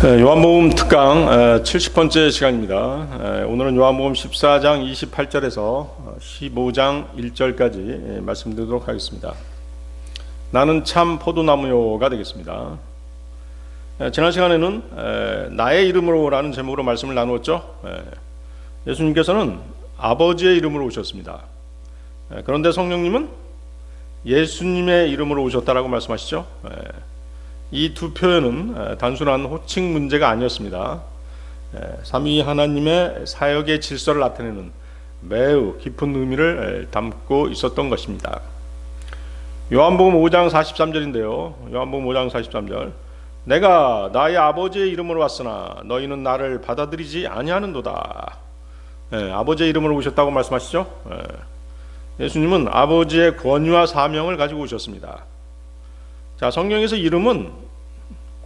요한복음 특강 70번째 시간입니다. 오늘은 요한복음 14장 28절에서 15장 1절까지 말씀드리도록 하겠습니다. 나는 참 포도나무요가 되겠습니다. 지난 시간에는 나의 이름으로라는 제목으로 말씀을 나누었죠. 예수님께서는 아버지의 이름으로 오셨습니다. 그런데 성령님은 예수님의 이름으로 오셨다라고 말씀하시죠. 이 두 표현은 단순한 호칭 문제가 아니었습니다. 삼위 하나님의 사역의 질서를 나타내는 매우 깊은 의미를 담고 있었던 것입니다. 요한복음 5장 43절인데요. 요한복음 5장 43절. 내가 나의 아버지의 이름으로 왔으나 너희는 나를 받아들이지 아니하는도다. 아버지의 이름으로 오셨다고 말씀하시죠. 예수님은 아버지의 권위와 사명을 가지고 오셨습니다. 자, 성경에서 이름은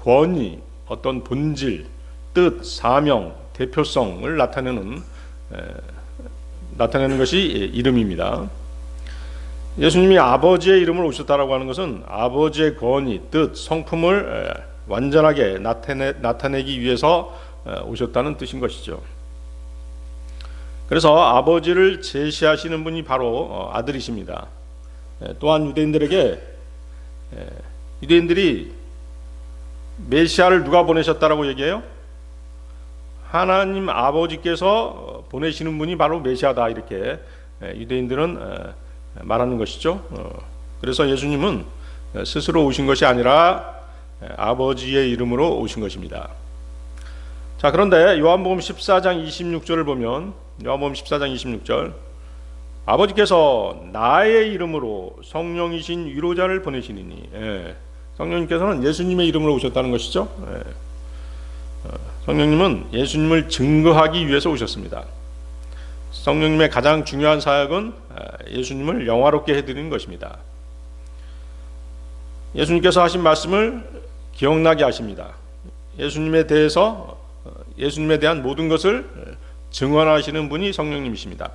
권위, 어떤 본질, 뜻, 사명, 대표성을 나타내는 것이 이름입니다. 예수님이 아버지의 이름으로 오셨다라고 하는 것은 아버지의 권위, 뜻, 성품을 완전하게 나타내기 위해서 오셨다는 뜻인 것이죠. 그래서 아버지를 제시하시는 분이 바로 아들이십니다. 또한 유대인들이 메시아를 누가 보내셨다라고 얘기해요? 하나님 아버지께서 보내시는 분이 바로 메시아다, 이렇게 유대인들은 말하는 것이죠. 그래서 예수님은 스스로 오신 것이 아니라 아버지의 이름으로 오신 것입니다. 자, 그런데 요한복음 14장 26절을 보면, 요한복음 14장 26절, 아버지께서 나의 이름으로 성령이신 위로자를 보내시니니, 성령님께서는 예수님의 이름으로 오셨다는 것이죠. 성령님은 예수님을 증거하기 위해서 오셨습니다. 성령님의 가장 중요한 사역은 예수님을 영화롭게 해드리는 것입니다. 예수님께서 하신 말씀을 기억나게 하십니다. 예수님에 대한 모든 것을 증언하시는 분이 성령님이십니다.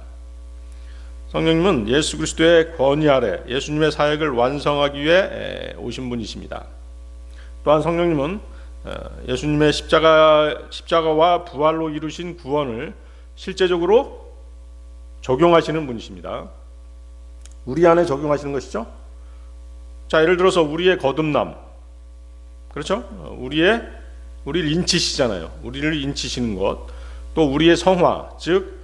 성령님은 예수 그리스도의 권위 아래 예수님의 사역을 완성하기 위해 오신 분이십니다. 또한 성령님은 예수님의 십자가와 부활로 이루신 구원을 실제적으로 적용하시는 분이십니다. 우리 안에 적용하시는 것이죠. 자, 예를 들어서 우리의 거듭남, 그렇죠? 우리를 인치시잖아요. 우리를 인치시는 것, 또 우리의 성화, 즉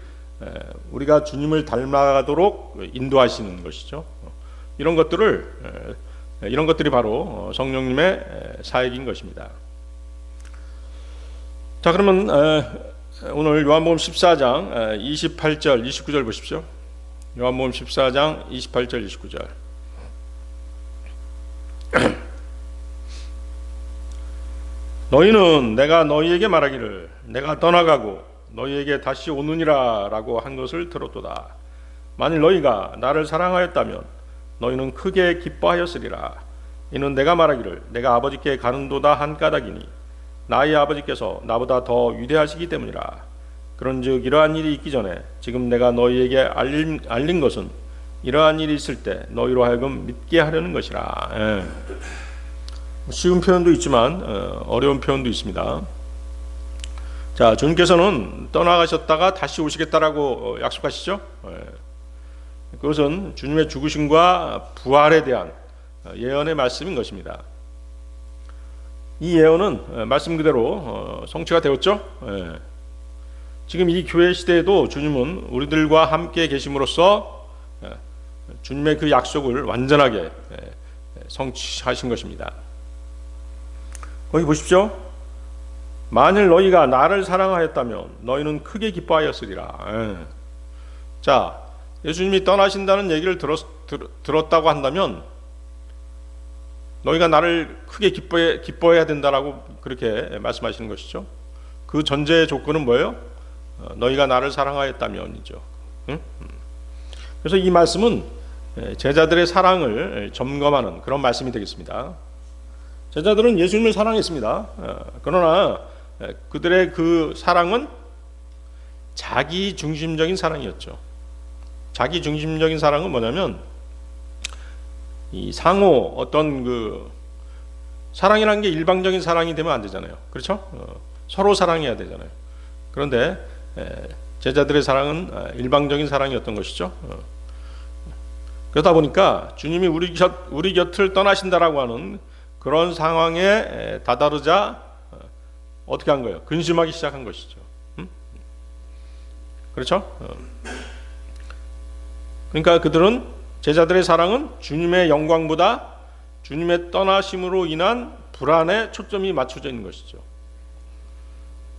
우리가 주님을 닮아가도록 인도하시는 것이죠. 이런 것들이 바로 성령님의 사역인 것입니다. 자, 그러면 오늘 요한복음 14장 28절, 29절 보십시오. 요한복음 14장 28절, 29절. 너희는 내가 너희에게 말하기를 내가 떠나가고 너희에게 다시 오느니라 라고 한 것을 들었도다. 만일 너희가 나를 사랑하였다면 너희는 크게 기뻐하였으리라. 이는 내가 말하기를 내가 아버지께 가는도다 한 까닭이니 나의 아버지께서 나보다 더 위대하시기 때문이라. 그런즉 이러한 일이 있기 전에 지금 내가 너희에게 알린 것은 이러한 일이 있을 때 너희로 하여금 믿게 하려는 것이라. 쉬운 표현도 있지만 어려운 표현도 있습니다. 자, 주님께서는 떠나가셨다가 다시 오시겠다라고 약속하시죠. 그것은 주님의 죽으심과 부활에 대한 예언의 말씀인 것입니다. 이 예언은 말씀 그대로 성취가 되었죠. 지금 이 교회 시대에도 주님은 우리들과 함께 계심으로써 주님의 그 약속을 완전하게 성취하신 것입니다. 거기 보십시오. 만일 너희가 나를 사랑하였다면 너희는 크게 기뻐하였으리라. 자, 예수님이 떠나신다는 얘기를 들었다고 한다면 너희가 나를 크게 기뻐해야 된다라고 그렇게 말씀하시는 것이죠. 그 전제 조건은 뭐예요? 너희가 나를 사랑하였다면이죠. 그래서 이 말씀은 제자들의 사랑을 점검하는 그런 말씀이 되겠습니다. 제자들은 예수님을 사랑했습니다. 그러나 그들의 그 사랑은 자기 중심적인 사랑이었죠. 자기 중심적인 사랑은 뭐냐면 이 상호 어떤 사랑이라는 게 일방적인 사랑이 되면 안 되잖아요. 그렇죠? 서로 사랑해야 되잖아요. 그런데 제자들의 사랑은 일방적인 사랑이었던 것이죠. 그러다 보니까 주님이 우리 곁을 떠나신다라고 하는 그런 상황에 다다르자 어떻게 한 거예요? 근심하기 시작한 것이죠. 그렇죠? 그러니까 그들은 제자들의 사랑은 주님의 영광보다 주님의 떠나심으로 인한 불안에 초점이 맞춰져 있는 것이죠.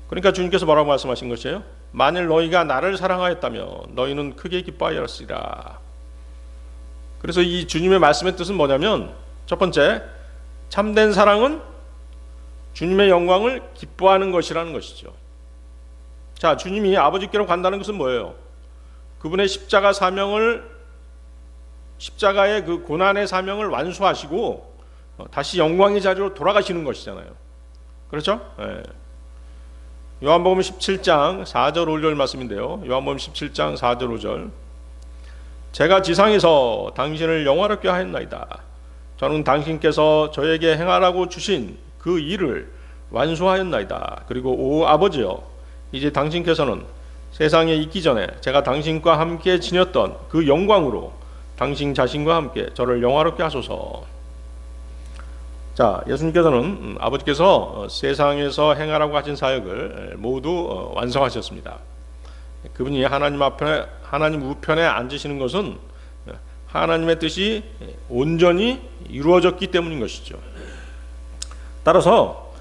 그러니까 주님께서 뭐라고 말씀하신 것이에요? 만일 너희가 나를 사랑하였다면 너희는 크게 기뻐하였으리라. 그래서 이 주님의 말씀의 뜻은 뭐냐면, 첫 번째, 참된 사랑은 주님의 영광을 기뻐하는 것이라는 것이죠. 자, 주님이 아버지께로 간다는 것은 뭐예요? 그분의 십자가의 그 고난의 사명을 완수하시고 다시 영광의 자리로 돌아가시는 것이잖아요. 그렇죠? 네. 요한복음 17장 4절 5절 말씀인데요. 요한복음 17장 4절 5절. 제가 지상에서 당신을 영화롭게 하였나이다. 저는 당신께서 저에게 행하라고 주신 그 일을 완수하였나이다. 그리고 오 아버지여, 이제 당신께서는 세상에 있기 전에 제가 당신과 함께 지녔던 그 영광으로 당신 자신과 함께 저를 영화롭게 하소서. 자, 예수님께서는 아버지께서 세상에서 행하라고 하신 사역을 모두 완성하셨습니다. 그분이 하나님 우편에 앉으시는 것은 하나님의 뜻이 온전히 이루어졌기 때문인 것이죠. 따라서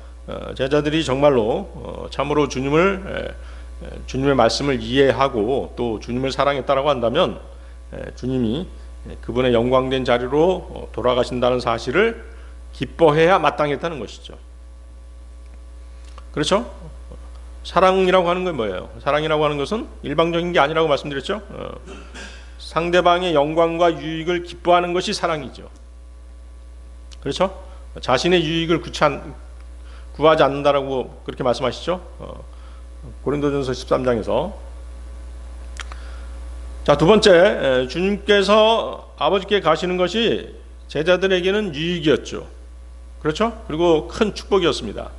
제자들이 정말로 참으로 주님의 말씀을 이해하고 또 주님을 사랑했다라고 한다면 주님이 그분의 영광된 자리로 돌아가신다는 사실을 기뻐해야 마땅했다는 것이죠. 그렇죠? 사랑이라고 하는 건 뭐예요? 사랑이라고 하는 것은 일방적인 게 아니라고 말씀드렸죠. 상대방의 영광과 유익을 기뻐하는 것이 사랑이죠. 그렇죠? 자신의 유익을 구하지 않는다라고 그렇게 말씀하시죠. 고린도전서 13장에서. 자, 두 번째, 주님께서 아버지께 가시는 것이 제자들에게는 유익이었죠. 그렇죠? 그리고 큰 축복이었습니다.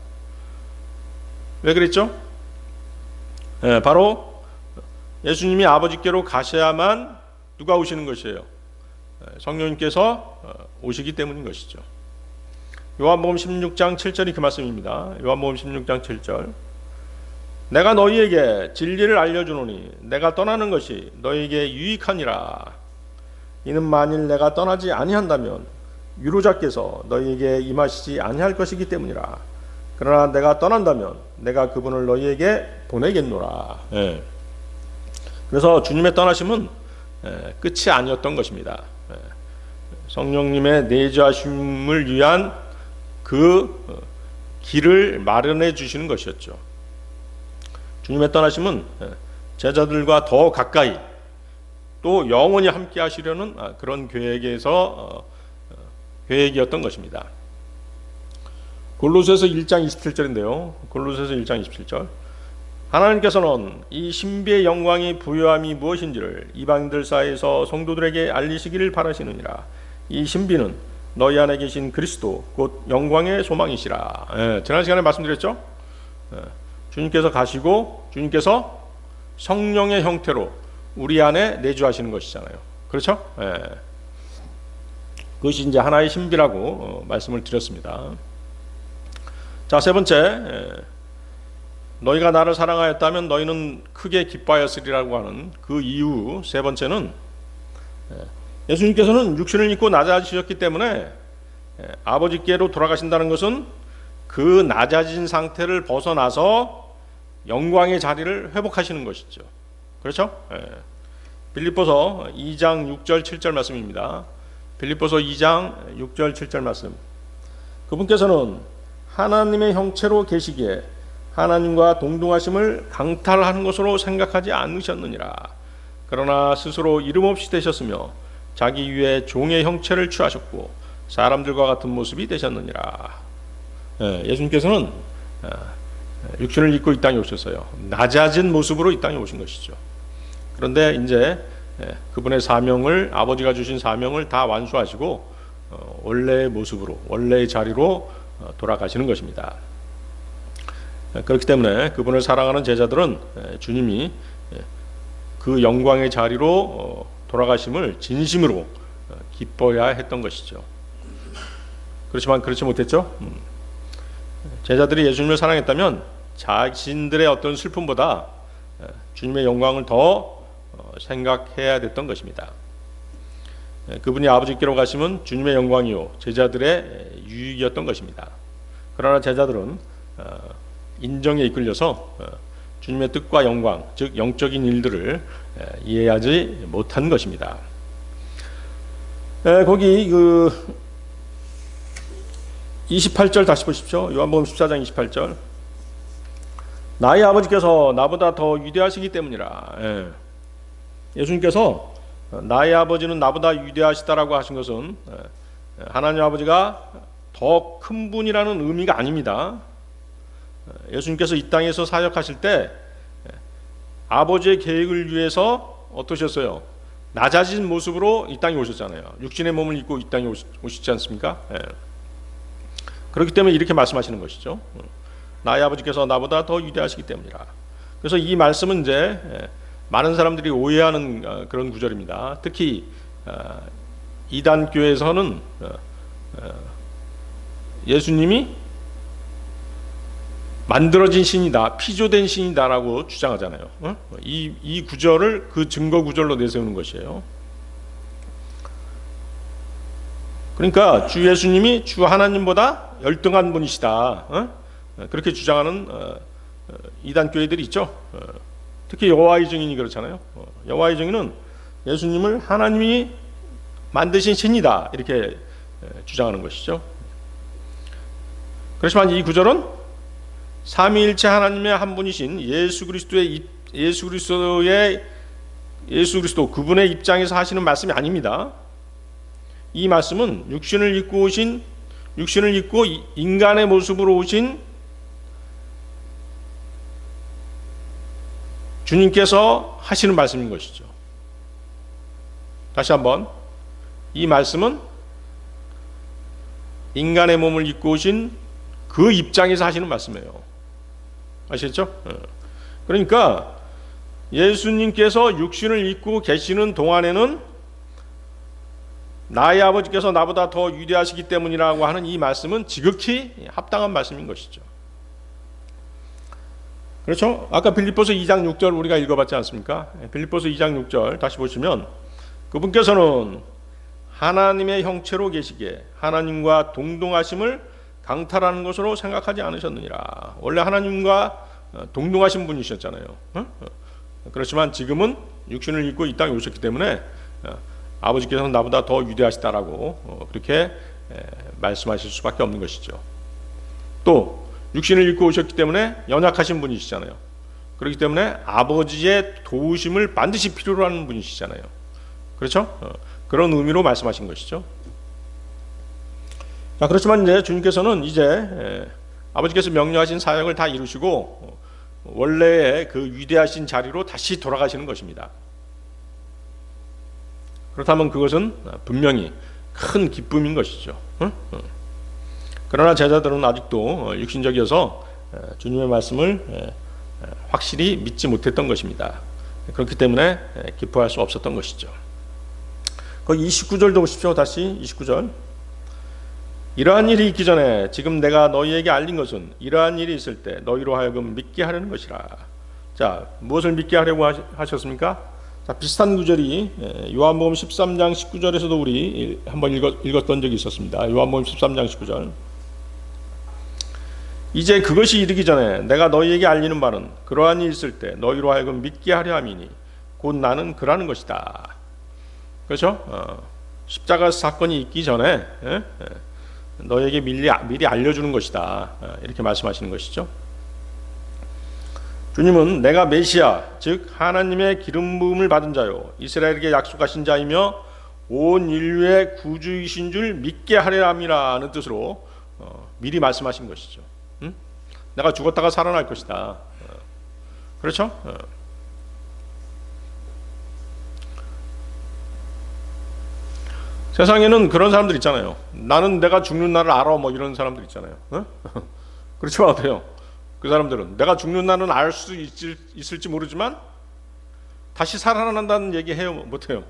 왜 그랬죠? 바로 예수님이 아버지께로 가셔야만 누가 오시는 것이에요? 성령님께서 오시기 때문인 것이죠. 요한복음 16장 7절이 그 말씀입니다. 요한복음 16장 7절. 내가 너희에게 진리를 알려주노니 내가 떠나는 것이 너희에게 유익하니라. 이는 만일 내가 떠나지 아니한다면 위로자께서 너희에게 임하시지 아니할 것이기 때문이라. 그러나 내가 떠난다면 내가 그분을 너희에게 보내겠노라. 그래서 주님의 떠나심은 끝이 아니었던 것입니다. 성령님의 내주하심을 위한 그 길을 마련해 주시는 것이었죠. 주님의 떠나심은 제자들과 더 가까이 또 영원히 함께 하시려는 그런 계획이었던 것입니다. 골로새서 1장 27절인데요. 골로새서 1장 27절. 하나님께서는 이 신비의 영광이 부요함이 무엇인지를 이방인들 사이에서 성도들에게 알리시기를 바라시느니라. 이 신비는 너희 안에 계신 그리스도 곧 영광의 소망이시라. 지난 시간에 말씀드렸죠. 주님께서 가시고 주님께서 성령의 형태로 우리 안에 내주하시는 것이잖아요. 그렇죠? 그것이 이제 하나의 신비라고 말씀을 드렸습니다. 자, 세 번째, 너희가 나를 사랑하였다면 너희는 크게 기뻐하였으리라고 하는 그 이유 세 번째는 예수님께서는 육신을 입고 낮아지셨기 때문에 아버지께로 돌아가신다는 것은 그 낮아진 상태를 벗어나서 영광의 자리를 회복하시는 것이죠. 그렇죠? 빌립보서 2장 6절 7절 말씀입니다. 빌립보서 2장 6절 7절 말씀. 그분께서는 하나님의 형체로 계시기에 하나님과 동등하심을 강탈하는 것으로 생각하지 않으셨느니라. 그러나 스스로 이름 없이 되셨으며 자기 위에 종의 형체를 취하셨고 사람들과 같은 모습이 되셨느니라. 예수님께서는 육신을 입고 이 땅에 오셨어요. 낮아진 모습으로 이 땅에 오신 것이죠. 그런데 이제 그분의 사명을, 아버지가 주신 사명을 다 완수하시고 원래의 모습으로, 원래의 자리로 돌아가시는 것입니다. 그렇기 때문에 그분을 사랑하는 제자들은 주님이 그 영광의 자리로 돌아가심을 진심으로 기뻐해야 했던 것이죠. 그렇지만 그렇지 못했죠. 제자들이 예수님을 사랑했다면 자신들의 어떤 슬픔보다 주님의 영광을 더 생각해야 됐던 것입니다. 그분이 아버지께로 가심은 주님의 영광이요 제자들의 유익이었던 것입니다. 그러나 제자들은 인정에 이끌려서 주님의 뜻과 영광, 즉 영적인 일들을 이해하지 못한 것입니다. 거기 그 28절 다시 보십시오. 요한복음 14장 28절. 나의 아버지께서 나보다 더 위대하시기 때문이라. 예수님께서 나의 아버지는 나보다 위대하시다라고 하신 것은 하나님 아버지가 더 큰 분이라는 의미가 아닙니다. 예수님께서 이 땅에서 사역하실 때 아버지의 계획을 위해서 어떠셨어요? 낮아진 모습으로 이 땅에 오셨잖아요. 육신의 몸을 입고 이 땅에 오시지 않습니까? 그렇기 때문에 이렇게 말씀하시는 것이죠. 나의 아버지께서 나보다 더 위대하시기 때문이라. 그래서 이 말씀은 이제 많은 사람들이 오해하는 그런 구절입니다. 특히 이단 교회에서는 예수님이 만들어진 신이다, 피조된 신이다라고 주장하잖아요. 이 구절을 그 증거 구절로 내세우는 것이에요. 그러니까 주 예수님이 주 하나님보다 열등한 분이시다, 그렇게 주장하는 이단 교회들이 있죠. 특히 여호와의 증인이 그렇잖아요. 여호와의 증인은 예수님을 하나님이 만드신 신이다 이렇게 주장하는 것이죠. 그렇지만 이 구절은 삼위일체 하나님의 한 분이신 예수 그리스도 그분의 입장에서 하시는 말씀이 아닙니다. 이 말씀은 육신을 입고 인간의 모습으로 오신 주님께서 하시는 말씀인 것이죠. 다시 한번, 이 말씀은 인간의 몸을 입고 오신 그 입장에서 하시는 말씀이에요. 아시겠죠? 그러니까 예수님께서 육신을 입고 계시는 동안에는 나의 아버지께서 나보다 더 위대하시기 때문이라고 하는 이 말씀은 지극히 합당한 말씀인 것이죠. 그렇죠? 아까 빌립보서 2장 6절 우리가 읽어봤지 않습니까? 빌립보서 2장 6절 다시 보시면 그분께서는 하나님의 형체로 계시기에 하나님과 동등하심을 강탈하는 것으로 생각하지 않으셨느니라. 원래 하나님과 동등하신 분이셨잖아요. 그렇지만 지금은 육신을 입고 이 땅에 오셨기 때문에 아버지께서는 나보다 더 위대하시다라고 그렇게 말씀하실 수밖에 없는 것이죠. 또 육신을 입고 오셨기 때문에 연약하신 분이시잖아요. 그렇기 때문에 아버지의 도우심을 반드시 필요로 하는 분이시잖아요. 그렇죠? 그런 의미로 말씀하신 것이죠. 그렇지만 이제 주님께서는 이제 아버지께서 명령하신 사역을 다 이루시고 원래의 그 위대하신 자리로 다시 돌아가시는 것입니다. 그렇다면 그것은 분명히 큰 기쁨인 것이죠. 그러나 제자들은 아직도 육신적이어서 주님의 말씀을 확실히 믿지 못했던 것입니다. 그렇기 때문에 기뻐할 수 없었던 것이죠. 거기 29절도 보십시오. 다시 29절. 이러한 일이 있기 전에 지금 내가 너희에게 알린 것은 이러한 일이 있을 때 너희로 하여금 믿게 하려는 것이라. 자, 무엇을 믿게 하려고 하셨습니까? 자, 비슷한 구절이 요한복음 13장 19절에서도 우리 한번 읽었던 적이 있었습니다. 요한복음 13장 19절. 이제 그것이 이르기 전에 내가 너희에게 알리는 바는 그러한 일이 있을 때 너희로 하여금 믿게 하려 함이니 곧 나는 그라는 것이다. 그렇죠? 십자가 사건이 있기 전에 너에게 미리 알려주는 것이다. 이렇게 말씀하시는 것이죠. 주님은 내가 메시아, 즉 하나님의 기름 부음을 받은 자요 이스라엘에게 약속하신 자이며 온 인류의 구주이신 줄 믿게 하려 함이라는 뜻으로 미리 말씀하신 것이죠. 내가 죽었다가 살아날 것이다. 그렇죠? 세상에는 그런 사람들 있잖아요. 나는 내가 죽는 날을 알아, 뭐 이런 사람들 있잖아요. 어? 그렇지만 어때요? 그 사람들은 내가 죽는 날은 알 수 있을지 모르지만 다시 살아난다는 얘기 해요, 못해요?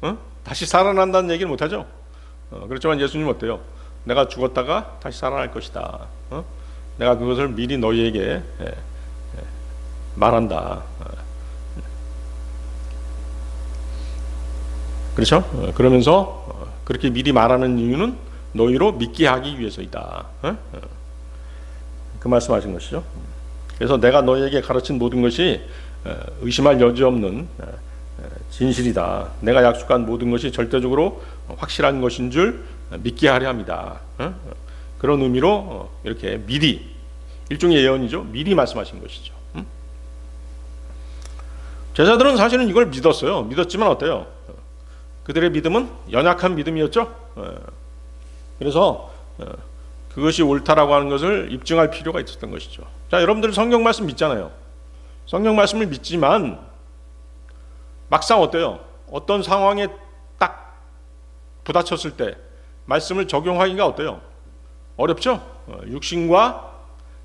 어? 다시 살아난다는 얘기는 못하죠. 그렇지만 예수님 어때요? 내가 죽었다가 다시 살아날 것이다. 내가 그것을 미리 너희에게 말한다. 그렇죠? 그러면서 그렇게 미리 말하는 이유는 너희로 믿게 하기 위해서이다. 그 말씀하신 것이죠. 그래서 내가 너희에게 가르친 모든 것이 의심할 여지 없는 진실이다. 내가 약속한 모든 것이 절대적으로 확실한 것인 줄 믿게 하려 합니다. 그런 의미로 이렇게 미리, 일종의 예언이죠. 미리 말씀하신 것이죠. 제자들은 사실은 이걸 믿었어요. 믿었지만 어때요? 그들의 믿음은 연약한 믿음이었죠. 그래서 그것이 옳다라고 하는 것을 입증할 필요가 있었던 것이죠. 자, 여러분들 성경 말씀 믿잖아요. 성경 말씀을 믿지만 막상 어때요? 어떤 상황에 딱 부닥쳤을 때 말씀을 적용하기가 어때요? 어렵죠? 육신과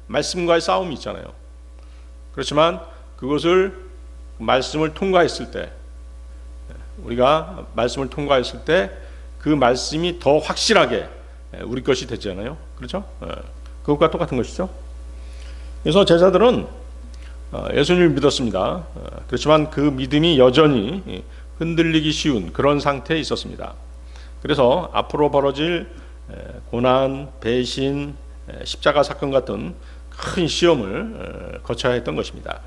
말씀과의 싸움이 있잖아요. 그렇지만 그것을 말씀을 통과했을 때, 우리가 말씀을 통과했을 때 그 말씀이 더 확실하게 우리 것이 되잖아요. 그렇죠? 그것과 똑같은 것이죠. 그래서 제자들은 예수님을 믿었습니다. 그렇지만 그 믿음이 여전히 흔들리기 쉬운 그런 상태에 있었습니다. 그래서 앞으로 벌어질 고난, 배신, 십자가 사건 같은 큰 시험을 거쳐야 했던 것입니다.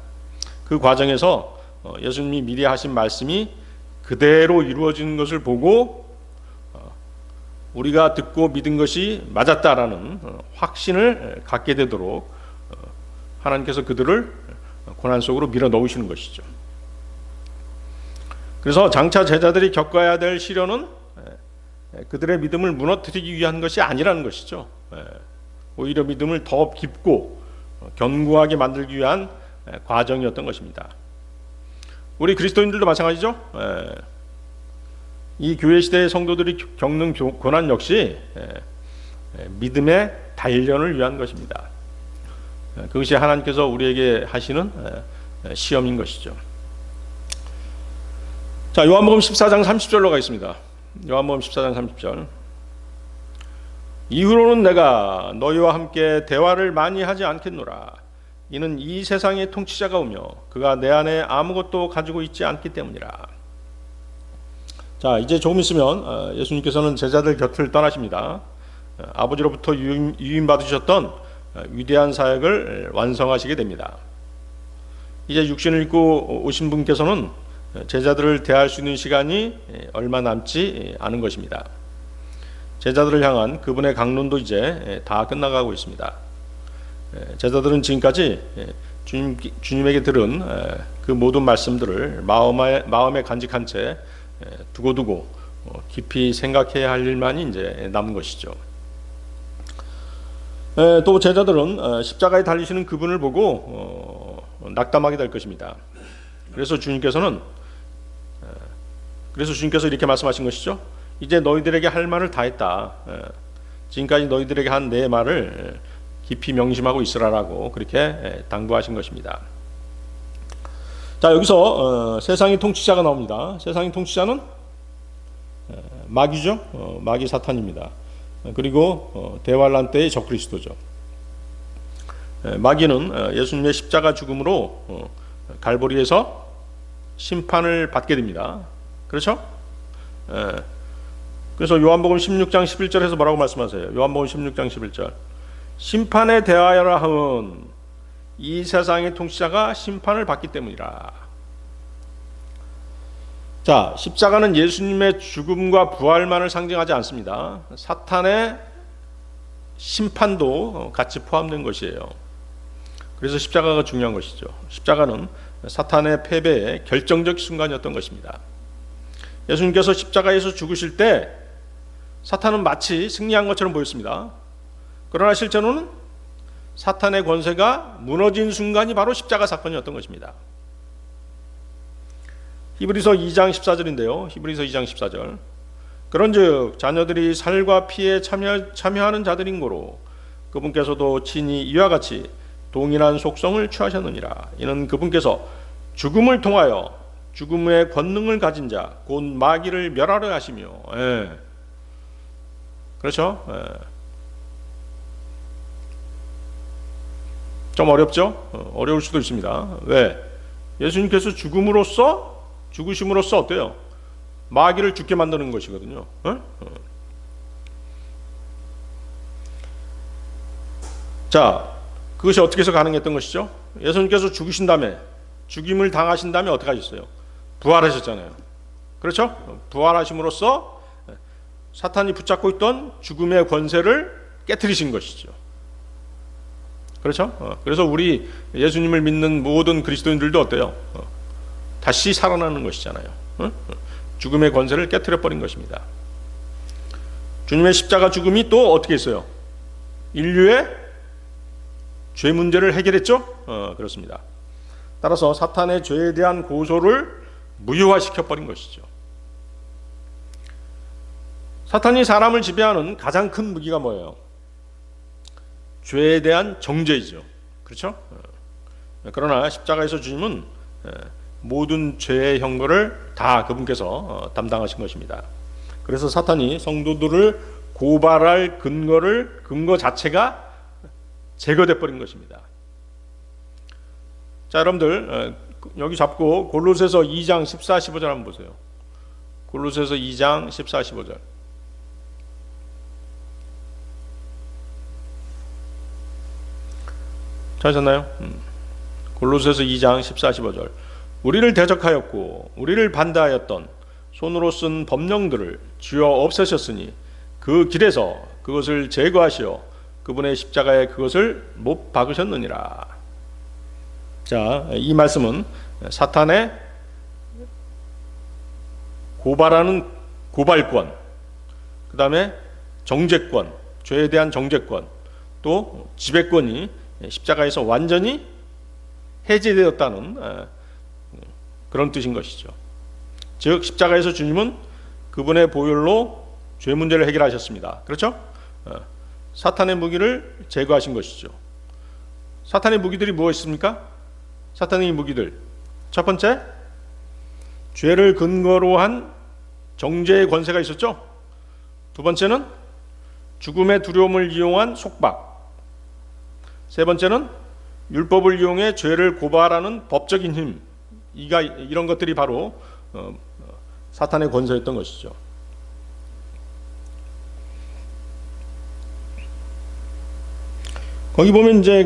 그 과정에서 예수님이 미리 하신 말씀이 그대로 이루어지는 것을 보고 우리가 듣고 믿은 것이 맞았다라는 확신을 갖게 되도록 하나님께서 그들을 고난 속으로 밀어 넣으시는 것이죠. 그래서 장차 제자들이 겪어야 될 시련은 그들의 믿음을 무너뜨리기 위한 것이 아니라는 것이죠. 오히려 믿음을 더 깊고 견고하게 만들기 위한 과정이었던 것입니다. 우리 그리스도인들도 마찬가지죠. 이 교회 시대의 성도들이 겪는 고난 역시 믿음의 단련을 위한 것입니다. 그것이 하나님께서 우리에게 하시는 시험인 것이죠. 자, 요한복음 14장 30절로 가겠습니다. 요한복음 14장 30절. 이후로는 내가 너희와 함께 대화를 많이 하지 않겠노라. 이는 이 세상의 통치자가 오며 그가 내 안에 아무것도 가지고 있지 않기 때문이라. 자, 이제 조금 있으면 예수님께서는 제자들 곁을 떠나십니다. 아버지로부터 유임받으셨던 위대한 사역을 완성하시게 됩니다. 이제 육신을 입고 오신 분께서는 제자들을 대할 수 있는 시간이 얼마 남지 않은 것입니다. 제자들을 향한 그분의 강론도 이제 다 끝나가고 있습니다. 제자들은 지금까지 주님에게 들은 그 모든 말씀들을 마음에 간직한 채 두고두고 깊이 생각해야 할 일만이 이제 남은 것이죠. 또 제자들은 십자가에 달리시는 그분을 보고 낙담하게 될 것입니다. 그래서 주님께서 이렇게 말씀하신 것이죠. 이제 너희들에게 할 말을 다 했다. 지금까지 너희들에게 한 내 말을 깊이 명심하고 있으라라고 그렇게 당부하신 것입니다. 자, 여기서 세상의 통치자가 나옵니다. 세상의 통치자는 마귀죠. 마귀 사탄입니다. 그리고 대환란 때의 적그리스도죠. 마귀는 예수님의 십자가 죽음으로 갈보리에서 심판을 받게 됩니다. 그렇죠? 그래서 요한복음 16장 11절에서 뭐라고 말씀하세요? 요한복음 16장 11절. 심판에 대하여라 함은 이 세상의 통치자가 심판을 받기 때문이라. 자, 십자가는 예수님의 죽음과 부활만을 상징하지 않습니다. 사탄의 심판도 같이 포함된 것이에요. 그래서 십자가가 중요한 것이죠. 십자가는 사탄의 패배의 결정적 순간이었던 것입니다. 예수님께서 십자가에서 죽으실 때 사탄은 마치 승리한 것처럼 보였습니다. 그러나 실제로는 사탄의 권세가 무너진 순간이 바로 십자가 사건이었던 것입니다. 히브리서 2장 14절인데요. 히브리서 2장 14절. 그런즉 자녀들이 살과 피에 참여하는 자들인 고로 그분께서도 친히 이와 같이 동일한 속성을 취하셨느니라. 이는 그분께서 죽음을 통하여 죽음의 권능을 가진 자 곧 마귀를 멸하려 하시며, 그렇죠? 좀 어렵죠? 어려울 수도 있습니다. 왜? 예수님께서 죽으심으로써 어때요? 마귀를 죽게 만드는 것이거든요. 자, 그것이 어떻게 해서 가능했던 것이죠? 예수님께서 죽으신 다음에, 죽임을 당하신 다음에 어떻게 하셨어요? 부활하셨잖아요. 그렇죠? 부활하심으로써 사탄이 붙잡고 있던 죽음의 권세를 깨트리신 것이죠. 그렇죠? 그래서 우리 예수님을 믿는 모든 그리스도인들도 어때요? 다시 살아나는 것이잖아요. 죽음의 권세를 깨트려 버린 것입니다. 주님의 십자가 죽음이 또 어떻게 했어요? 인류의 죄 문제를 해결했죠? 그렇습니다. 따라서 사탄의 죄에 대한 고소를 무효화시켜 버린 것이죠. 사탄이 사람을 지배하는 가장 큰 무기가 뭐예요? 죄에 대한 정죄이죠. 그렇죠? 그러나 십자가에서 주님은 모든 죄의 형벌을 다 그분께서 담당하신 것입니다. 그래서 사탄이 성도들을 고발할 근거 자체가 제거돼 버린 것입니다. 자, 여러분들 여기 잡고 골로새서 2장 14, 15절 한번 보세요. 골로새서 2장 14, 15절. 찾으셨나요? 골로새서 2장 14, 15절. 우리를 대적하였고 우리를 반대하였던 손으로 쓴 법령들을 주어 없애셨으니 그 길에서 그것을 제거하시어 그분의 십자가에 그것을 못 박으셨느니라. 자, 이 말씀은 사탄의 고발하는 고발권, 그 다음에 정죄권, 죄에 대한 정죄권, 또 지배권이 십자가에서 완전히 해제되었다는 그런 뜻인 것이죠. 즉 십자가에서 주님은 그분의 보혈로 죄 문제를 해결하셨습니다. 그렇죠? 사탄의 무기를 제거하신 것이죠. 사탄의 무기들이 무엇입니까? 사탄의 무기들, 첫 번째, 죄를 근거로 한 정죄의 권세가 있었죠. 두 번째는 죽음의 두려움을 이용한 속박, 세 번째는 율법을 이용해 죄를 고발하는 법적인 힘, 이런 것들이 바로 사탄의 권세였던 것이죠. 거기 보면 이제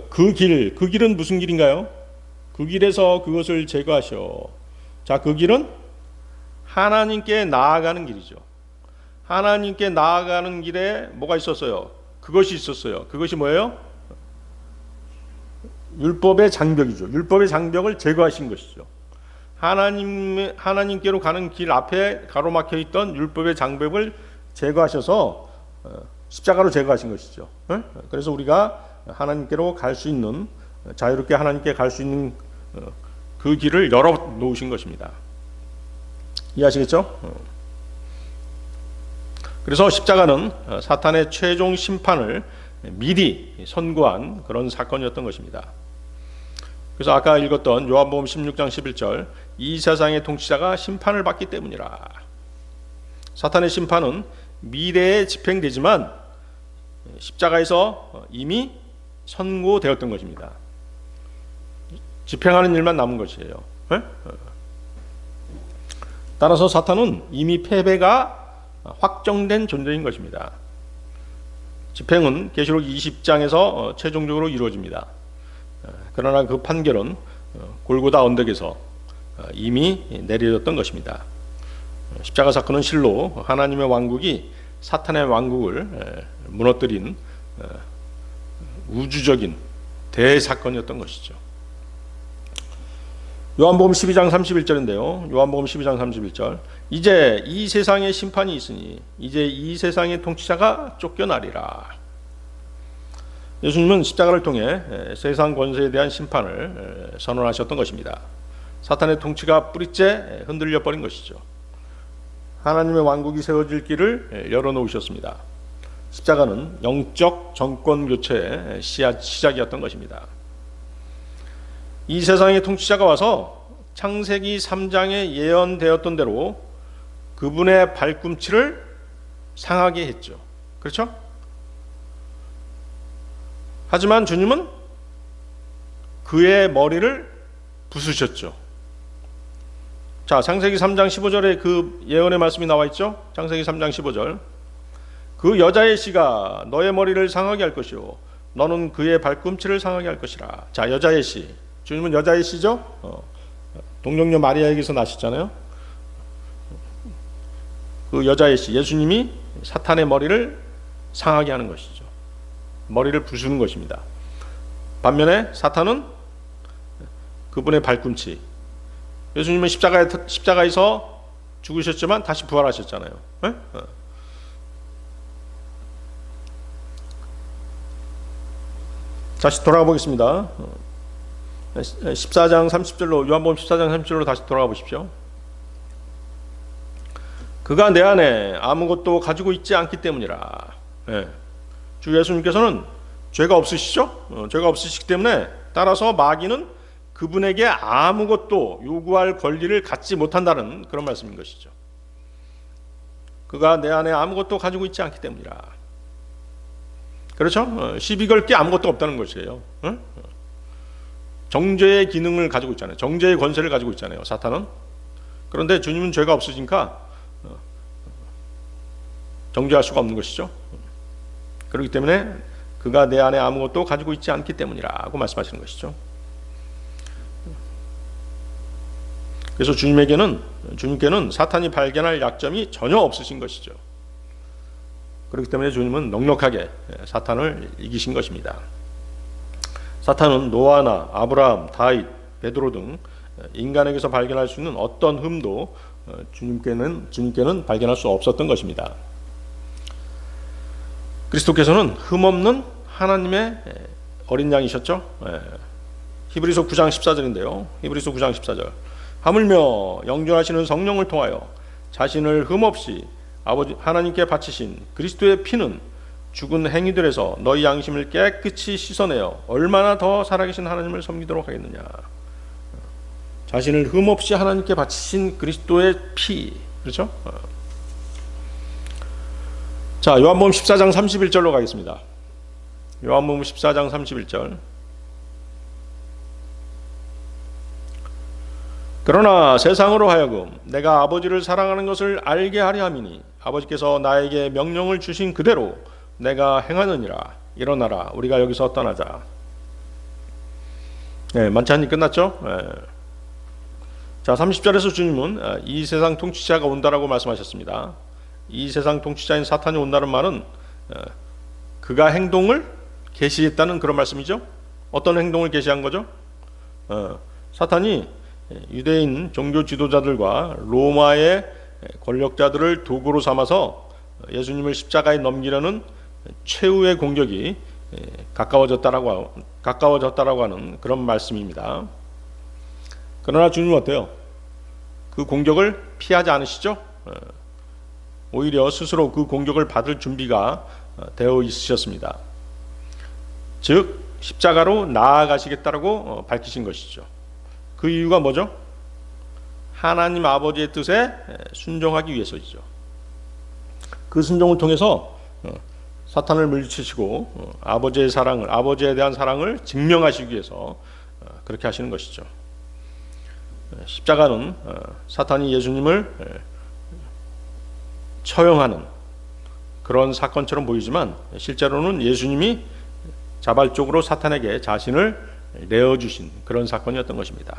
그 길은 무슨 길인가요? 그 길에서 그것을 제거하셔. 자, 그 길은 하나님께 나아가는 길이죠. 하나님께 나아가는 길에 뭐가 있었어요? 그것이 있었어요. 그것이 뭐예요? 율법의 장벽이죠. 율법의 장벽을 제거하신 것이죠. 하나님께로 가는 길 앞에 가로막혀 있던 율법의 장벽을 제거하셔서 십자가로 제거하신 것이죠. 그래서 우리가 하나님께로 갈 수 있는, 자유롭게 하나님께 갈 수 있는 그 길을 열어 놓으신 것입니다. 이해하시겠죠? 그래서 십자가는 사탄의 최종 심판을 미리 선고한 그런 사건이었던 것입니다. 그래서 아까 읽었던 요한복음 16장 11절, 이 세상의 통치자가 심판을 받기 때문이라. 사탄의 심판은 미래에 집행되지만 십자가에서 이미 선고되었던 것입니다. 집행하는 일만 남은 것이에요. 따라서 사탄은 이미 패배가 확정된 존재인 것입니다. 집행은 계시록 20장에서 최종적으로 이루어집니다. 그러나 그 판결은 골고다 언덕에서 이미 내려졌던 것입니다. 십자가 사건은 실로 하나님의 왕국이 사탄의 왕국을 무너뜨린 우주적인 대사건이었던 것이죠. 요한복음 12장 31절인데요. 요한복음 12장 31절. 이제 이 세상에 심판이 있으니 이제 이 세상의 통치자가 쫓겨나리라. 예수님은 십자가를 통해 세상 권세에 대한 심판을 선언하셨던 것입니다. 사탄의 통치가 뿌리째 흔들려 버린 것이죠. 하나님의 왕국이 세워질 길을 열어놓으셨습니다. 십자가는 영적 정권 교체의 시작이었던 것입니다. 이 세상의 통치자가 와서 창세기 3장에 예언되었던 대로 그분의 발꿈치를 상하게 했죠. 그렇죠? 하지만 주님은 그의 머리를 부수셨죠. 자, 창세기 3장 15절에 그 예언의 말씀이 나와 있죠. 창세기 3장 15절. 그 여자의 씨가 너의 머리를 상하게 할 것이요 너는 그의 발꿈치를 상하게 할 것이라. 자, 여자의 씨. 주님은 여자의 씨죠. 동정녀 마리아에게서 나셨잖아요. 그 여자의 씨, 예수님이 사탄의 머리를 상하게 하는 것이죠. 머리를 부수는 것입니다. 반면에 사탄은 그분의 발꿈치. 예수님은 십자가에서 죽으셨지만 다시 부활하셨잖아요. 네? 다시 돌아가 보겠습니다. 14장 30절로, 요한복음 14장 30절로 다시 돌아가 보십시오. 그가 내 안에 아무것도 가지고 있지 않기 때문이라. 네. 주 예수님께서는 죄가 없으시죠? 죄가 없으시기 때문에 따라서 마귀는 그분에게 아무것도 요구할 권리를 갖지 못한다는 그런 말씀인 것이죠. 그가 내 안에 아무것도 가지고 있지 않기 때문이라. 그렇죠? 시비 걸 게 아무것도 없다는 것이에요. 정죄의 기능을 가지고 있잖아요. 정죄의 권세를 가지고 있잖아요, 사탄은. 그런데 주님은 죄가 없으시니까 정죄할 수가 없는 것이죠. 그렇기 때문에 그가 내 안에 아무것도 가지고 있지 않기 때문이라고 말씀하시는 것이죠. 그래서 주님께는 사탄이 발견할 약점이 전혀 없으신 것이죠. 그렇기 때문에 주님은 넉넉하게 사탄을 이기신 것입니다. 사탄은 노아나 아브라함, 다윗, 베드로 등 인간에게서 발견할 수 있는 어떤 흠도 주님께는 발견할 수 없었던 것입니다. 그리스도께서는 흠없는 하나님의 어린 양이셨죠. 히브리서 9장 14절인데요. 히브리서 9장 14절. 하물며 영존하시는 성령을 통하여 자신을 흠없이 아버지 하나님께 바치신 그리스도의 피는 죽은 행위들에서 너희 양심을 깨끗이 씻어내어 얼마나 더 살아계신 하나님을 섬기도록 하겠느냐. 자신을 흠없이 하나님께 바치신 그리스도의 피. 그렇죠? 자, 요한복음 14장 31절로 가겠습니다. 요한복음 14장 31절. 그러나 세상으로 하여금 내가 아버지를 사랑하는 것을 알게 하려 함이니 아버지께서 나에게 명령을 주신 그대로 내가 행하느니라. 일어나라, 우리가 여기서 떠나자. 네, 만찬이 끝났죠? 네. 자, 30절에서 주님은 이 세상 통치자가 온다라고 말씀하셨습니다. 이 세상 통치자인 사탄이 온다는 말은 그가 행동을 계시했다는 그런 말씀이죠. 어떤 행동을 계시한 거죠? 사탄이 유대인 종교 지도자들과 로마의 권력자들을 도구로 삼아서 예수님을 십자가에 넘기려는 최후의 공격이 가까워졌다라고 하는 그런 말씀입니다. 그러나 주님은 어때요? 그 공격을 피하지 않으시죠? 오히려 스스로 그 공격을 받을 준비가 되어 있으셨습니다. 즉 십자가로 나아가시겠다라고 밝히신 것이죠. 그 이유가 뭐죠? 하나님 아버지의 뜻에 순종하기 위해서이죠. 그 순종을 통해서 사탄을 물리치시고 아버지에 대한 사랑을 증명하시기 위해서 그렇게 하시는 것이죠. 십자가는 사탄이 예수님을 처형하는 그런 사건처럼 보이지만 실제로는 예수님이 자발적으로 사탄에게 자신을 내어주신 그런 사건이었던 것입니다.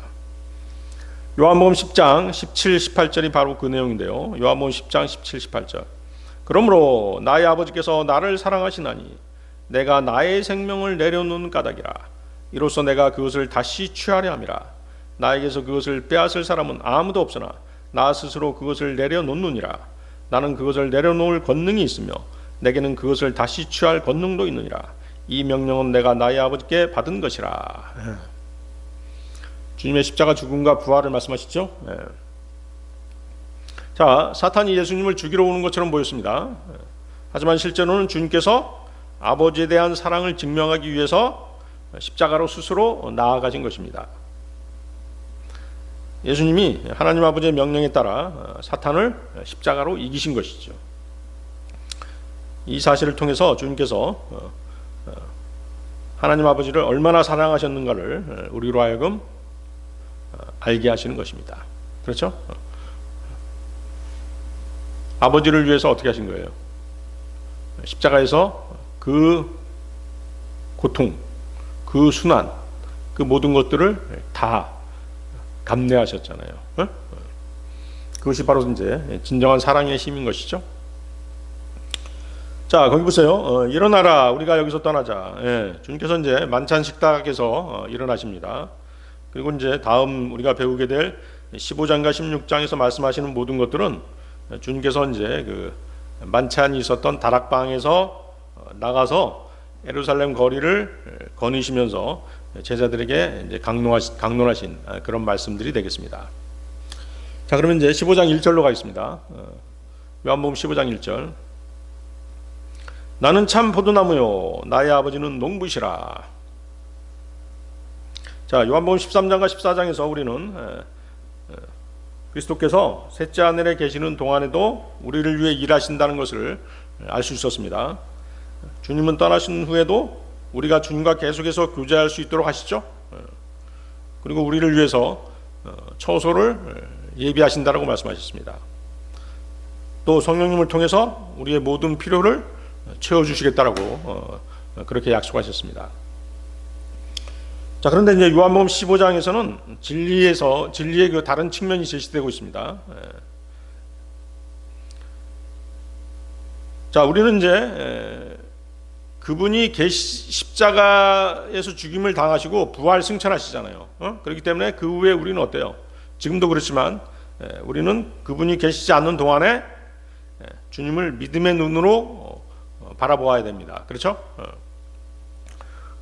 요한복음 10장 17, 18절이 바로 그 내용인데요. 요한복음 10장 17, 18절. 그러므로 나의 아버지께서 나를 사랑하시나니 내가 나의 생명을 내려놓는 까닭이라. 이로써 내가 그것을 다시 취하려 함이라. 나에게서 그것을 빼앗을 사람은 아무도 없으나 나 스스로 그것을 내려놓느니라. 나는 그것을 내려놓을 권능이 있으며 내게는 그것을 다시 취할 권능도 있느니라. 이 명령은 내가 나의 아버지께 받은 것이라. 주님의 십자가 죽음과 부활을 말씀하시죠. 자, 사탄이 예수님을 죽이러 오는 것처럼 보였습니다. 하지만 실제로는 주님께서 아버지에 대한 사랑을 증명하기 위해서 십자가로 스스로 나아가신 것입니다. 예수님이 하나님 아버지의 명령에 따라 사탄을 십자가로 이기신 것이죠. 이 사실을 통해서 주님께서 하나님 아버지를 얼마나 사랑하셨는가를 우리로 하여금 알게 하시는 것입니다. 그렇죠? 아버지를 위해서 어떻게 하신 거예요? 십자가에서 그 고통, 그 순환, 그 모든 것들을 다 감내하셨잖아요. 그것이 바로 이제 진정한 사랑의 힘인 것이죠. 자, 거기 보세요. 일어나라, 우리가 여기서 떠나자. 주님께서 이제 만찬 식탁에서 일어나십니다. 그리고 이제 다음 우리가 배우게 될 15장과 16장에서 말씀하시는 모든 것들은 주님께서 이제 그 만찬이 있었던 다락방에서 나가서 예루살렘 거리를 거니시면서 제자들에게 이제 강론하신 그런 말씀들이 되겠습니다. 자, 그러면 이제 15장 1절로 가겠습니다. 요한복음 15장 1절. 나는 참 포도나무요 나의 아버지는 농부시라. 자, 요한복음 13장과 14장에서 우리는 그리스도께서 셋째 하늘에 계시는 동안에도 우리를 위해 일하신다는 것을 알 수 있었습니다. 주님은 떠나신 후에도 우리가 주님과 계속해서 교제할 수 있도록 하시죠. 그리고 우리를 위해서 처소를 예비하신다라고 말씀하셨습니다. 또 성령님을 통해서 우리의 모든 필요를 채워주시겠다라고 그렇게 약속하셨습니다. 자, 그런데 이제 요한복음 15장에서는 진리의 그 다른 측면이 제시되고 있습니다. 자, 우리는 이제 그분이 십자가에서 죽임을 당하시고 부활 승천하시잖아요. 그렇기 때문에 그 후에 우리는 어때요? 지금도 그렇지만 우리는 그분이 계시지 않는 동안에 주님을 믿음의 눈으로 바라보아야 됩니다. 그렇죠?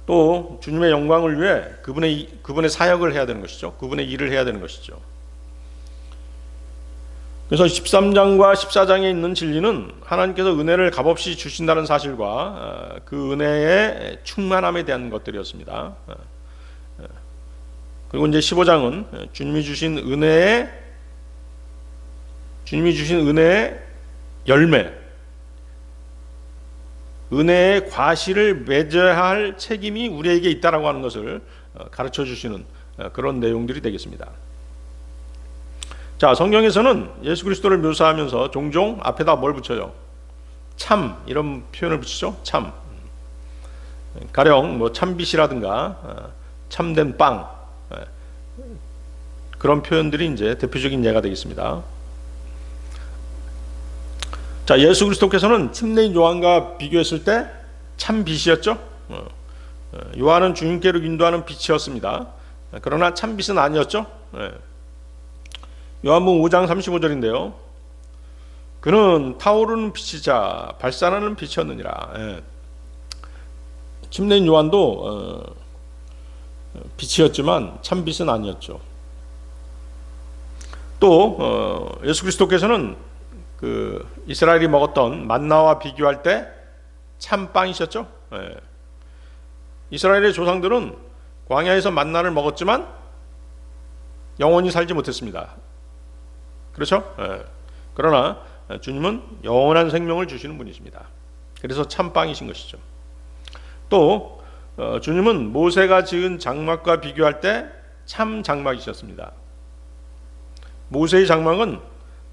또 주님의 영광을 위해 그분의 사역을 해야 되는 것이죠. 그분의 일을 해야 되는 것이죠. 그래서 13장과 14장에 있는 진리는 하나님께서 은혜를 값없이 주신다는 사실과 그 은혜의 충만함에 대한 것들이었습니다. 그리고 이제 15장은 주님이 주신 은혜의 열매, 은혜의 과실을 맺어야 할 책임이 우리에게 있다라고 하는 것을 가르쳐 주시는 그런 내용들이 되겠습니다. 자, 성경에서는 예수 그리스도를 묘사하면서 종종 앞에다 뭘 붙여요? 참, 이런 표현을 붙이죠. 참. 가령 뭐 참빛이라든가 참된 빵, 그런 표현들이 이제 대표적인 예가 되겠습니다. 자, 예수 그리스도께서는 침례인 요한과 비교했을 때 참빛이었죠. 요한은 주님께로 인도하는 빛이었습니다. 그러나 참빛은 아니었죠. 요한복음 5장 35절인데요. 그는 타오르는 빛이자 발산하는 빛이었느니라. 침례인 요한도 빛이었지만 참빛은 아니었죠. 또 예수 그리스도께서는 그 이스라엘이 먹었던 만나와 비교할 때 참빵이셨죠. 이스라엘의 조상들은 광야에서 만나를 먹었지만 영원히 살지 못했습니다. 그렇죠? 그러나 주님은 영원한 생명을 주시는 분이십니다. 그래서 참빵이신 것이죠. 또 주님은 모세가 지은 장막과 비교할 때 참 장막이셨습니다. 모세의 장막은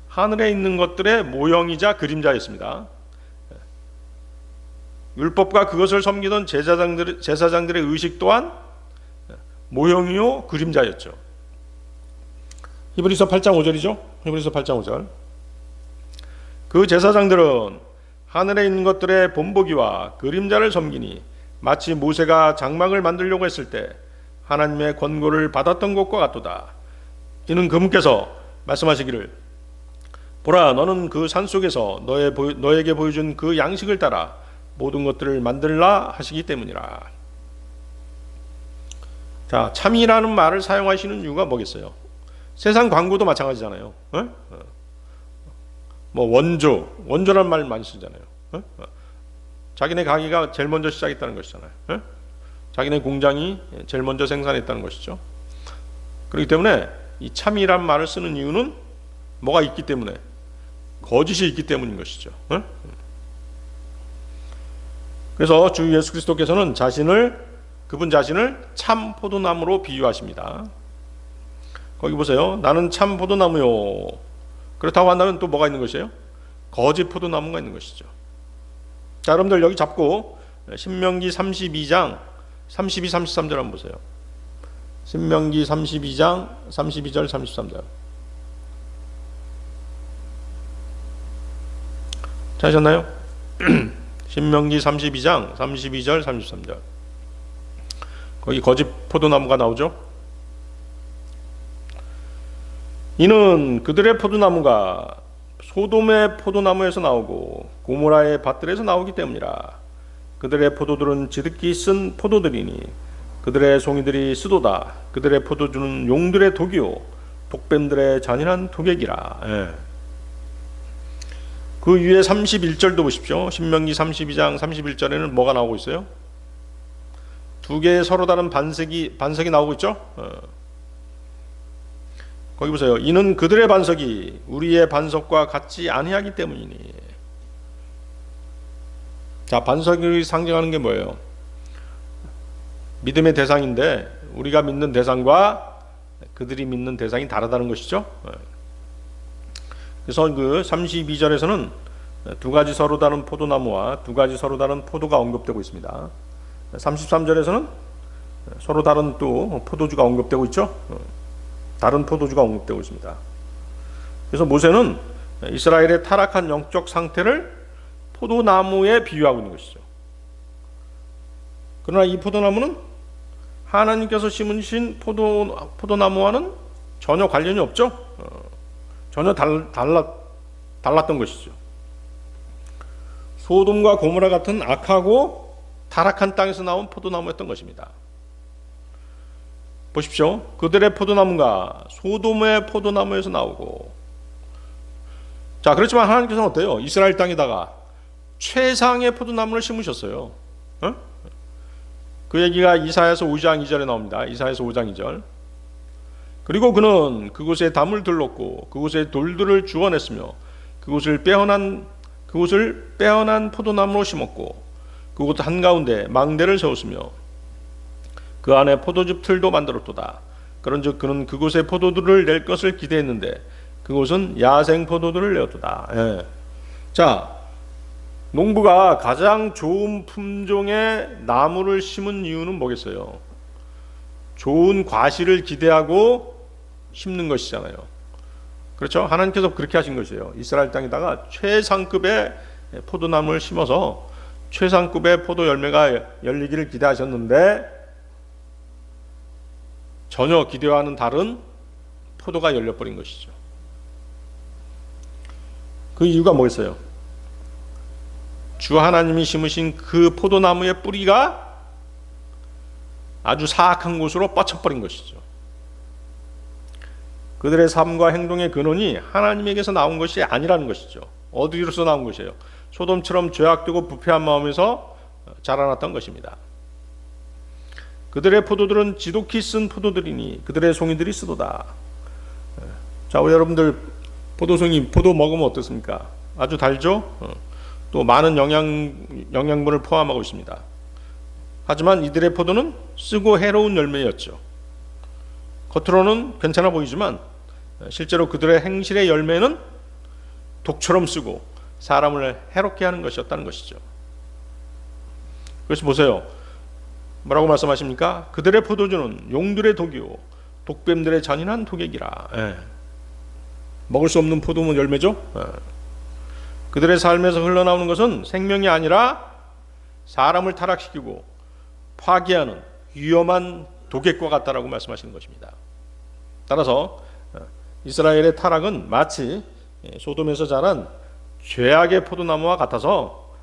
하늘에 있는 것들의 모형이자 그림자였습니다. 율법과 그것을 섬기던 제사장들의 의식 또한 모형이요 그림자였죠. 히브리서 8장 5절이죠. 히브리서 8장 5절. 그 제사장들은 하늘에 있는 것들의 본보기와 그림자를 섬기니 마치 모세가 장막을 만들려고 했을 때 하나님의 권고를 받았던 것과 같도다. 이는 그분께서 말씀하시기를 보라, 너는 그 산속에서 너에게 보여준 그 양식을 따라 모든 것들을 만들라 하시기 때문이라. 자, 참이라는 말을 사용하시는 이유가 뭐겠어요? 세상 광고도 마찬가지잖아요. 뭐 원조란 말 많이 쓰잖아요. 자기네 가게가 제일 먼저 시작했다는 것이잖아요. 자기네 공장이 제일 먼저 생산했다는 것이죠. 그렇기 때문에 이 참이란 말을 쓰는 이유는 뭐가 있기 때문에, 거짓이 있기 때문인 것이죠. 그래서 주 예수 그리스도께서는 그분 자신을 참 포도나무로 비유하십니다. 거기 보세요. 나는 참 포도나무요. 그렇다고 한다면 또 뭐가 있는 것이에요? 거짓 포도나무가 있는 것이죠. 자, 여러분들 여기 잡고 신명기 32장 32, 33절 한번 보세요. 신명기 32장 32절 33절. 찾으셨나요? 신명기 32장 32절 33절. 거기 거짓 포도나무가 나오죠. 이는 그들의 포도나무가 소돔의 포도나무에서 나오고 고모라의 밭들에서 나오기 때문이라. 그들의 포도들은 지득히 쓴 포도들이니 그들의 송이들이 쓰도다. 그들의 포도주는 용들의 독이요 독뱀들의 잔인한 독액이라. 그 위에 31절도 보십시오. 신명기 32장 31절에는 뭐가 나오고 있어요? 두 개의 서로 다른 반석이 나오고 있죠. 거기 보세요. 이는 그들의 반석이 우리의 반석과 같지 아니하기 때문이니. 자, 반석이 상징하는 게 뭐예요? 믿음의 대상인데 우리가 믿는 대상과 그들이 믿는 대상이 다르다는 것이죠. 그래서 그 32절에서는 두 가지 서로 다른 포도나무와 두 가지 서로 다른 포도가 언급되고 있습니다. 33절에서는 서로 다른 또 포도주가 언급되고 있죠. 다른 포도주가 언급되고 있습니다. 그래서 모세는 이스라엘의 타락한 영적 상태를 포도나무에 비유하고 있는 것이죠. 그러나 이 포도나무는 하나님께서 심으신 포도나무와는 전혀 관련이 없죠. 전혀 달랐던 것이죠. 소돔과 고모라 같은 악하고 타락한 땅에서 나온 포도나무였던 것입니다. 보십시오. 그들의 포도나무가 소돔의 포도나무에서 나오고, 자, 그렇지만 하나님께서는 어때요? 이스라엘 땅에다가 최상의 포도나무를 심으셨어요. 그 얘기가 이사야서 5장 2절에 나옵니다. 이사야서 5장 2절. 그리고 그는 그곳에 담을 둘렀고 그곳에 돌들을 주워냈으며 그곳을 빼어난 포도나무로 심었고 그곳 한가운데 망대를 세웠으며 그 안에 포도즙 틀도 만들었도다. 그런즉 그는 그곳에 포도들을 낼 것을 기대했는데 그곳은 야생 포도들을 내었도다. 자, 농부가 가장 좋은 품종의 나무를 심은 이유는 뭐겠어요? 좋은 과실을 기대하고 심는 것이잖아요. 그렇죠? 하나님께서 그렇게 하신 것이에요. 이스라엘 땅에다가 최상급의 포도나무를 심어서 최상급의 포도 열매가 열리기를 기대하셨는데 전혀 기대와는 다른 포도가 열려버린 것이죠. 그 이유가 뭐겠어요? 주 하나님이 심으신 그 포도나무의 뿌리가 아주 사악한 곳으로 뻗쳐버린 것이죠. 그들의 삶과 행동의 근원이 하나님에게서 나온 것이 아니라는 것이죠. 어디로서 나온 것이에요? 소돔처럼 죄악되고 부패한 마음에서 자라났던 것입니다. 그들의 포도들은 지독히 쓴 포도들이니 그들의 송이들이 쓰도다. 자, 여러분들 포도 먹으면 어떻습니까? 아주 달죠? 또 많은 영양분을 포함하고 있습니다. 하지만 이들의 포도는 쓰고 해로운 열매였죠. 겉으로는 괜찮아 보이지만 실제로 그들의 행실의 열매는 독처럼 쓰고 사람을 해롭게 하는 것이었다는 것이죠. 그래서 보세요. 뭐라고 말씀하십니까? 그들의 포도주는 용들의 독이요 독뱀들의 잔인한 독액이라. 먹을 수 없는 포도는 열매죠. 그들의 삶에서 흘러나오는 것은 생명이 아니라 사람을 타락시키고 파괴하는 위험한 독액과 같다라고 말씀하시는 것입니다. 따라서 이스라엘의 타락은 마치 소돔에서 자란 죄악의 포도나무와 같아서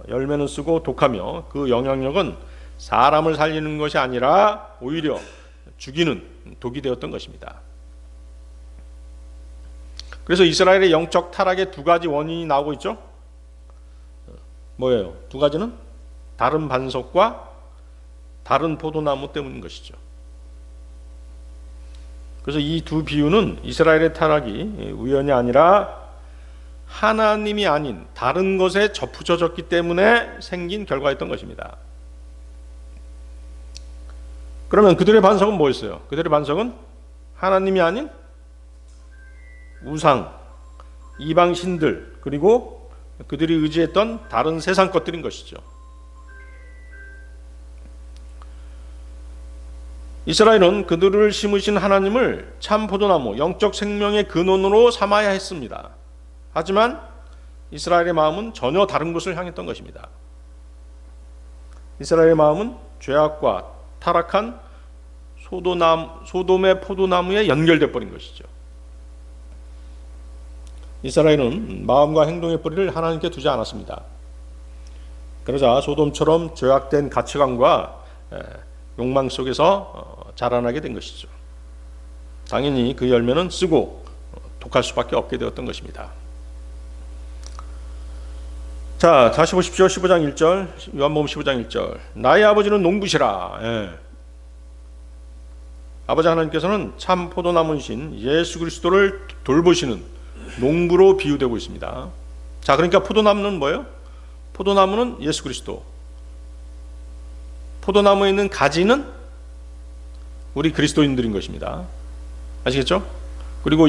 열매는 쓰고 독하며 그 영향력은 사람을 살리는 것이 아니라 오히려 죽이는 독이 되었던 것입니다. 그래서 이스라엘의 영적 타락의 두 가지 원인이 나오고 있죠. 뭐예요? 두 가지는 다른 반석과 다른 포도나무 때문인 것이죠. 그래서 이 두 비유는 이스라엘의 타락이 우연이 아니라 하나님이 아닌 다른 것에 접붙여졌기 때문에 생긴 결과였던 것입니다. 그러면 그들의 반석은 뭐였어요? 그들의 반석은 하나님이 아닌 우상, 이방신들, 그리고 그들이 의지했던 다른 세상 것들인 것이죠. 이스라엘은 그들을 심으신 하나님을 참 포도나무, 영적 생명의 근원으로 삼아야 했습니다. 하지만 이스라엘의 마음은 전혀 다른 곳을 향했던 것입니다. 이스라엘의 마음은 죄악과 타락한 소돔의 포도나무에 연결돼 버린 것이죠. 이스라엘은 마음과 행동의 뿌리를 하나님께 두지 않았습니다. 그러자 소돔처럼 죄악된 가치관과 욕망 속에서 자라나게 된 것이죠. 당연히 그 열매는 쓰고 독할 수밖에 없게 되었던 것입니다. 자, 다시 보십시오. 15장 1절, 요한복음 15장 1절. 나의 아버지는 농부시라. 아버지 하나님께서는 참 포도나무이신 예수 그리스도를 돌보시는 농부로 비유되고 있습니다. 자, 그러니까 포도나무는 뭐예요? 포도나무는 예수 그리스도. 포도나무에 있는 가지는 우리 그리스도인들인 것입니다. 아시겠죠? 그리고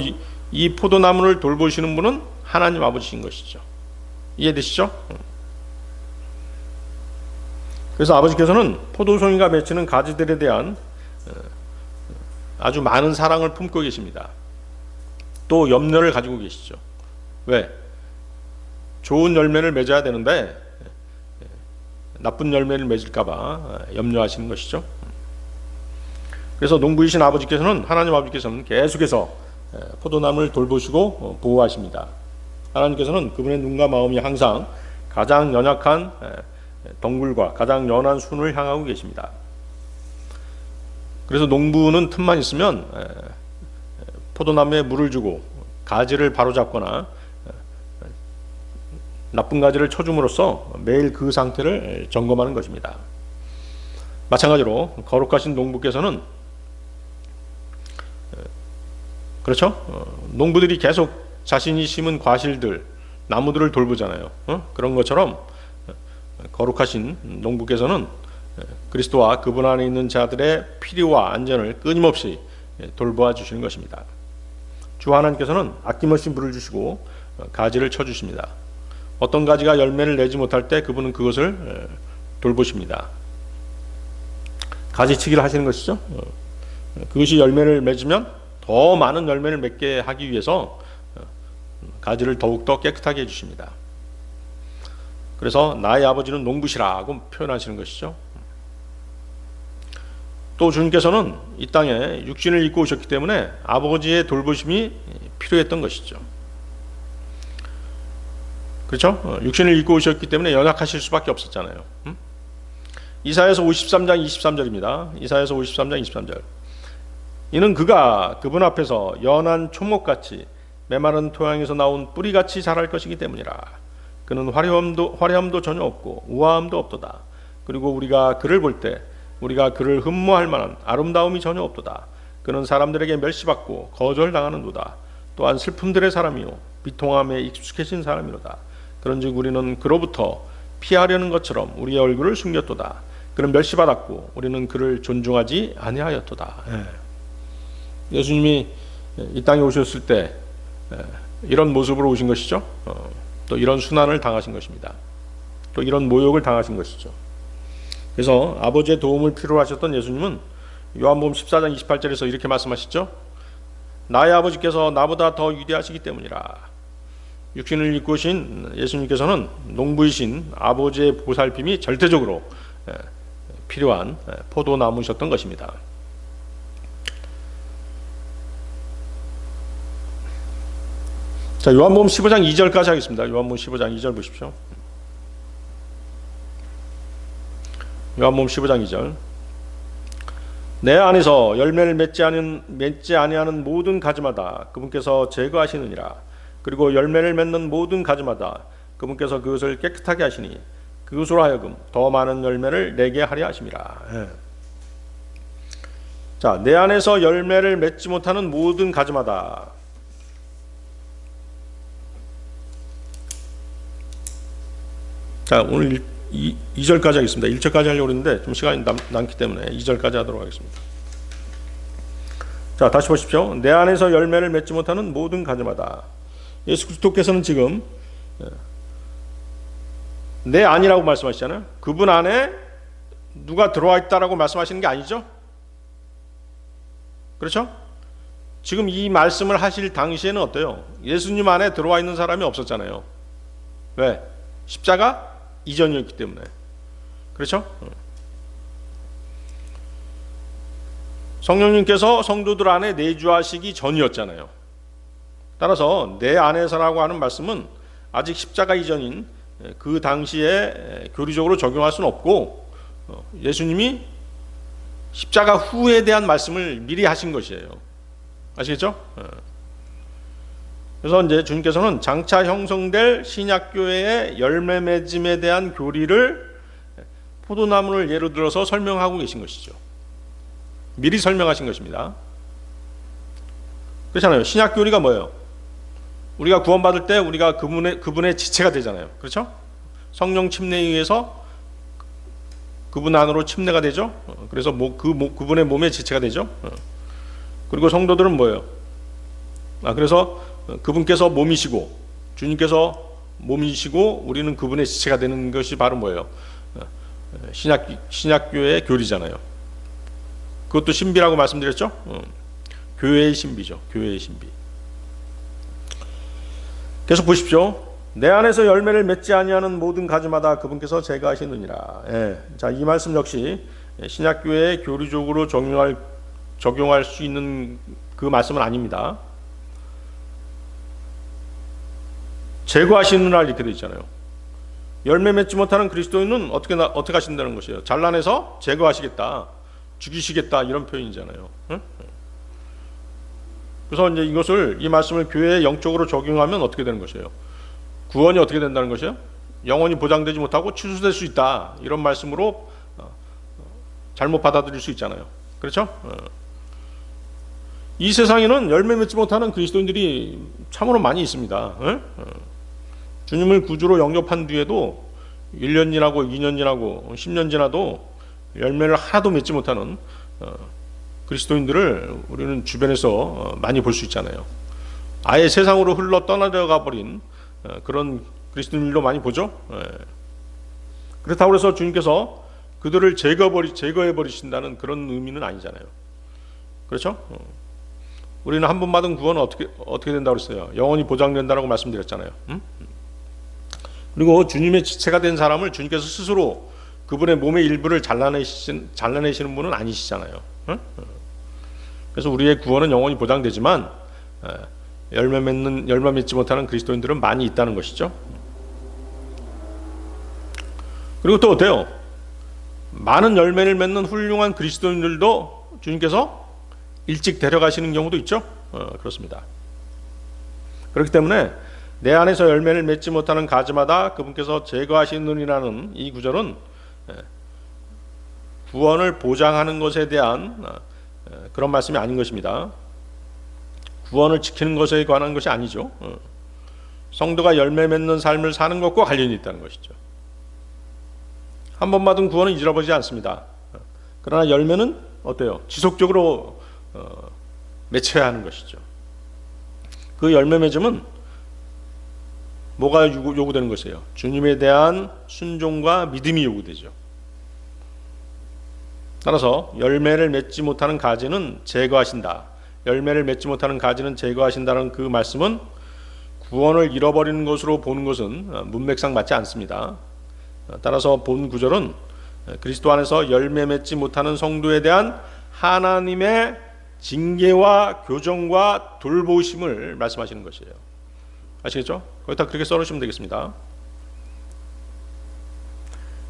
이 포도나무를 돌보시는 분은 하나님 아버지신 것이죠. 이해되시죠? 그래서 아버지께서는 포도송이가 맺히는 가지들에 대한 아주 많은 사랑을 품고 계십니다. 또 염려를 가지고 계시죠. 왜? 좋은 열매를 맺어야 되는데 나쁜 열매를 맺을까봐 염려하시는 것이죠. 그래서 농부이신 아버지께서는, 하나님 아버지께서는 계속해서 포도나무를 돌보시고 보호하십니다. 하나님께서는 그분의 눈과 마음이 항상 가장 연약한 덩굴과 가장 연한 순을 향하고 계십니다. 그래서 농부는 틈만 있으면 포도나무에 물을 주고 가지를 바로잡거나 나쁜 가지를 쳐줌으로써 매일 그 상태를 점검하는 것입니다. 마찬가지로 거룩하신 농부께서는, 그렇죠? 농부들이 계속 자신이 심은 과실들, 나무들을 돌보잖아요. 그런 것처럼 거룩하신 농부께서는 그리스도와 그분 안에 있는 자들의 필요와 안전을 끊임없이 돌보아 주시는 것입니다. 주 하나님께서는 아낌없이 물을 주시고 가지를 쳐주십니다. 어떤 가지가 열매를 내지 못할 때 그분은 그것을 돌보십니다. 가지치기를 하시는 것이죠. 그것이 열매를 맺으면 더 많은 열매를 맺게 하기 위해서 가지를 더욱더 깨끗하게 해주십니다. 그래서 나의 아버지는 농부시라고 표현하시는 것이죠. 또 주님께서는 이 땅에 육신을 입고 오셨기 때문에 아버지의 돌보심이 필요했던 것이죠. 그렇죠? 육신을 입고 오셨기 때문에 연약하실 수밖에 없었잖아요. 이사야서 53장 23절입니다. 이사야서 53장 23절. 이는 그가 그분 앞에서 연한 초목같이 메마른 토양에서 나온 뿌리같이 자랄 것이기 때문이라. 그는 화려함도 전혀 없고 우아함도 없도다. 그리고 우리가 그를 볼 때 우리가 그를 흠모할 만한 아름다움이 전혀 없도다. 그는 사람들에게 멸시받고 거절당하는도다. 또한 슬픔들의 사람이요 비통함에 익숙해진 사람이로다. 그런즉 우리는 그로부터 피하려는 것처럼 우리의 얼굴을 숨겼도다. 그는 멸시받았고 우리는 그를 존중하지 아니하였도다. 예수님이 이 땅에 오셨을 때 이런 모습으로 오신 것이죠. 또 이런 순환을 당하신 것입니다. 또 이런 모욕을 당하신 것이죠. 그래서 아버지의 도움을 필요로 하셨던 예수님은 요한복음 14장 28절에서 이렇게 말씀하시죠. 나의 아버지께서 나보다 더 위대하시기 때문이라. 육신을 입고 오신 예수님께서는 농부이신 아버지의 보살핌이 절대적으로 필요한 포도나무셨던 것입니다. 자, 요한복음 15장 2절까지 하겠습니다. 요한복음 15장 2절 보십시오. 요한복음 15장 2절. 내 안에서 열매를 맺지 아니하는 모든 가지마다 그분께서 제거하시느니라. 그리고 열매를 맺는 모든 가지마다 그분께서 그것을 깨끗하게 하시니 그것으로 하여금 더 많은 열매를 내게 하려 하심이라. 자, 내 안에서 열매를 맺지 못하는 모든 가지마다. 자, 오늘 2절까지 하겠습니다. 1절까지 하려고 했는데 좀 시간이 남기 때문에 2절까지 하도록 하겠습니다. 자, 다시 보십시오. 내 안에서 열매를 맺지 못하는 모든 가지마다. 예수 그리스도께서는 지금 내 안이라고 말씀하시잖아요. 그분 안에 누가 들어와 있다라고 말씀하시는 게 아니죠. 그렇죠? 지금 이 말씀을 하실 당시에는 어때요? 예수님 안에 들어와 있는 사람이 없었잖아요. 왜? 십자가 이전이었기 때문에. 그렇죠? 성령님께서 성도들 안에 내주하시기 전이었잖아요. 따라서 내 안에서라고 하는 말씀은 아직 십자가 이전인 그 당시에 교리적으로 적용할 수는 없고, 예수님이 십자가 후에 대한 말씀을 미리 하신 것이에요. 아시겠죠? 그래서 이제 주님께서는 장차 형성될 신약교회의 열매 맺음에 대한 교리를 포도나무를 예로 들어서 설명하고 계신 것이죠. 미리 설명하신 것입니다. 그렇잖아요. 신약교리가 뭐예요? 우리가 구원받을 때 우리가 그분의 지체가 되잖아요. 그렇죠? 성령 침례에 의해서 그분 안으로 침례가 되죠. 그래서 그분의 몸의 지체가 되죠. 그리고 성도들은 뭐예요? 그래서 그분께서 몸이시고 주님께서 몸이시고 우리는 그분의 지체가 되는 것이 바로 뭐예요? 신약교회의 교리잖아요. 그것도 신비라고 말씀드렸죠? 교회의 신비죠. 교회의 신비. 계속 보십시오. 내 안에서 열매를 맺지 아니하는 모든 가지마다 그분께서 제거하시느니라. 자, 이 말씀 역시 신약교회의 교리적으로 적용할 수 있는 그 말씀은 아닙니다. 제거하시느라 이렇게 되어 있잖아요. 열매 맺지 못하는 그리스도인은 어떻게 하신다는 것이에요? 잘라내서 제거하시겠다, 죽이시겠다 이런 표현이잖아요. 그래서 이제 이 말씀을 교회에 영적으로 적용하면 어떻게 되는 것이에요? 구원이 어떻게 된다는 것이에요? 영원히 보장되지 못하고 취소될 수 있다. 이런 말씀으로 잘못 받아들일 수 있잖아요. 그렇죠? 이 세상에는 열매 맺지 못하는 그리스도인들이 참으로 많이 있습니다. 주님을 구주로 영접한 뒤에도 1년 지나고 2년 지나고 10년 지나도 열매를 하나도 맺지 못하는 그리스도인들을 우리는 주변에서 많이 볼 수 있잖아요. 아예 세상으로 흘러 떠나려가 버린 그런 그리스도인들도 많이 보죠. 그렇다고 해서 주님께서 그들을 제거해 버리신다는 그런 의미는 아니잖아요. 그렇죠? 우리는 한 번 받은 구원은 어떻게 된다고 그랬어요? 영원히 보장된다라고 말씀드렸잖아요. 그리고 주님의 지체가 된 사람을 주님께서 스스로 그분의 몸의 일부를 잘라내시는 분은 아니시잖아요. 그래서 우리의 구원은 영원히 보장되지만 열매 맺지 못하는 그리스도인들은 많이 있다는 것이죠. 그리고 또 어때요? 많은 열매를 맺는 훌륭한 그리스도인들도 주님께서 일찍 데려가시는 경우도 있죠. 그렇습니다. 그렇기 때문에 내 안에서 열매를 맺지 못하는 가지마다 그분께서 제거하시느니라는 이 구절은 구원을 보장하는 것에 대한 그런 말씀이 아닌 것입니다. 구원을 지키는 것에 관한 것이 아니죠. 성도가 열매 맺는 삶을 사는 것과 관련이 있다는 것이죠. 한 번 받은 구원은 잊어버리지 않습니다. 그러나 열매는 어때요? 지속적으로 맺혀야 하는 것이죠. 그 열매 맺음은 뭐가 요구되는 것이에요? 주님에 대한 순종과 믿음이 요구되죠. 따라서 열매를 맺지 못하는 가지는 제거하신다. 열매를 맺지 못하는 가지는 제거하신다는 그 말씀은 구원을 잃어버리는 것으로 보는 것은 문맥상 맞지 않습니다. 따라서 본 구절은 그리스도 안에서 열매 맺지 못하는 성도에 대한 하나님의 징계와 교정과 돌보심을 말씀하시는 것이에요. 아시겠죠? 거기다 그렇게 써놓으시면 되겠습니다.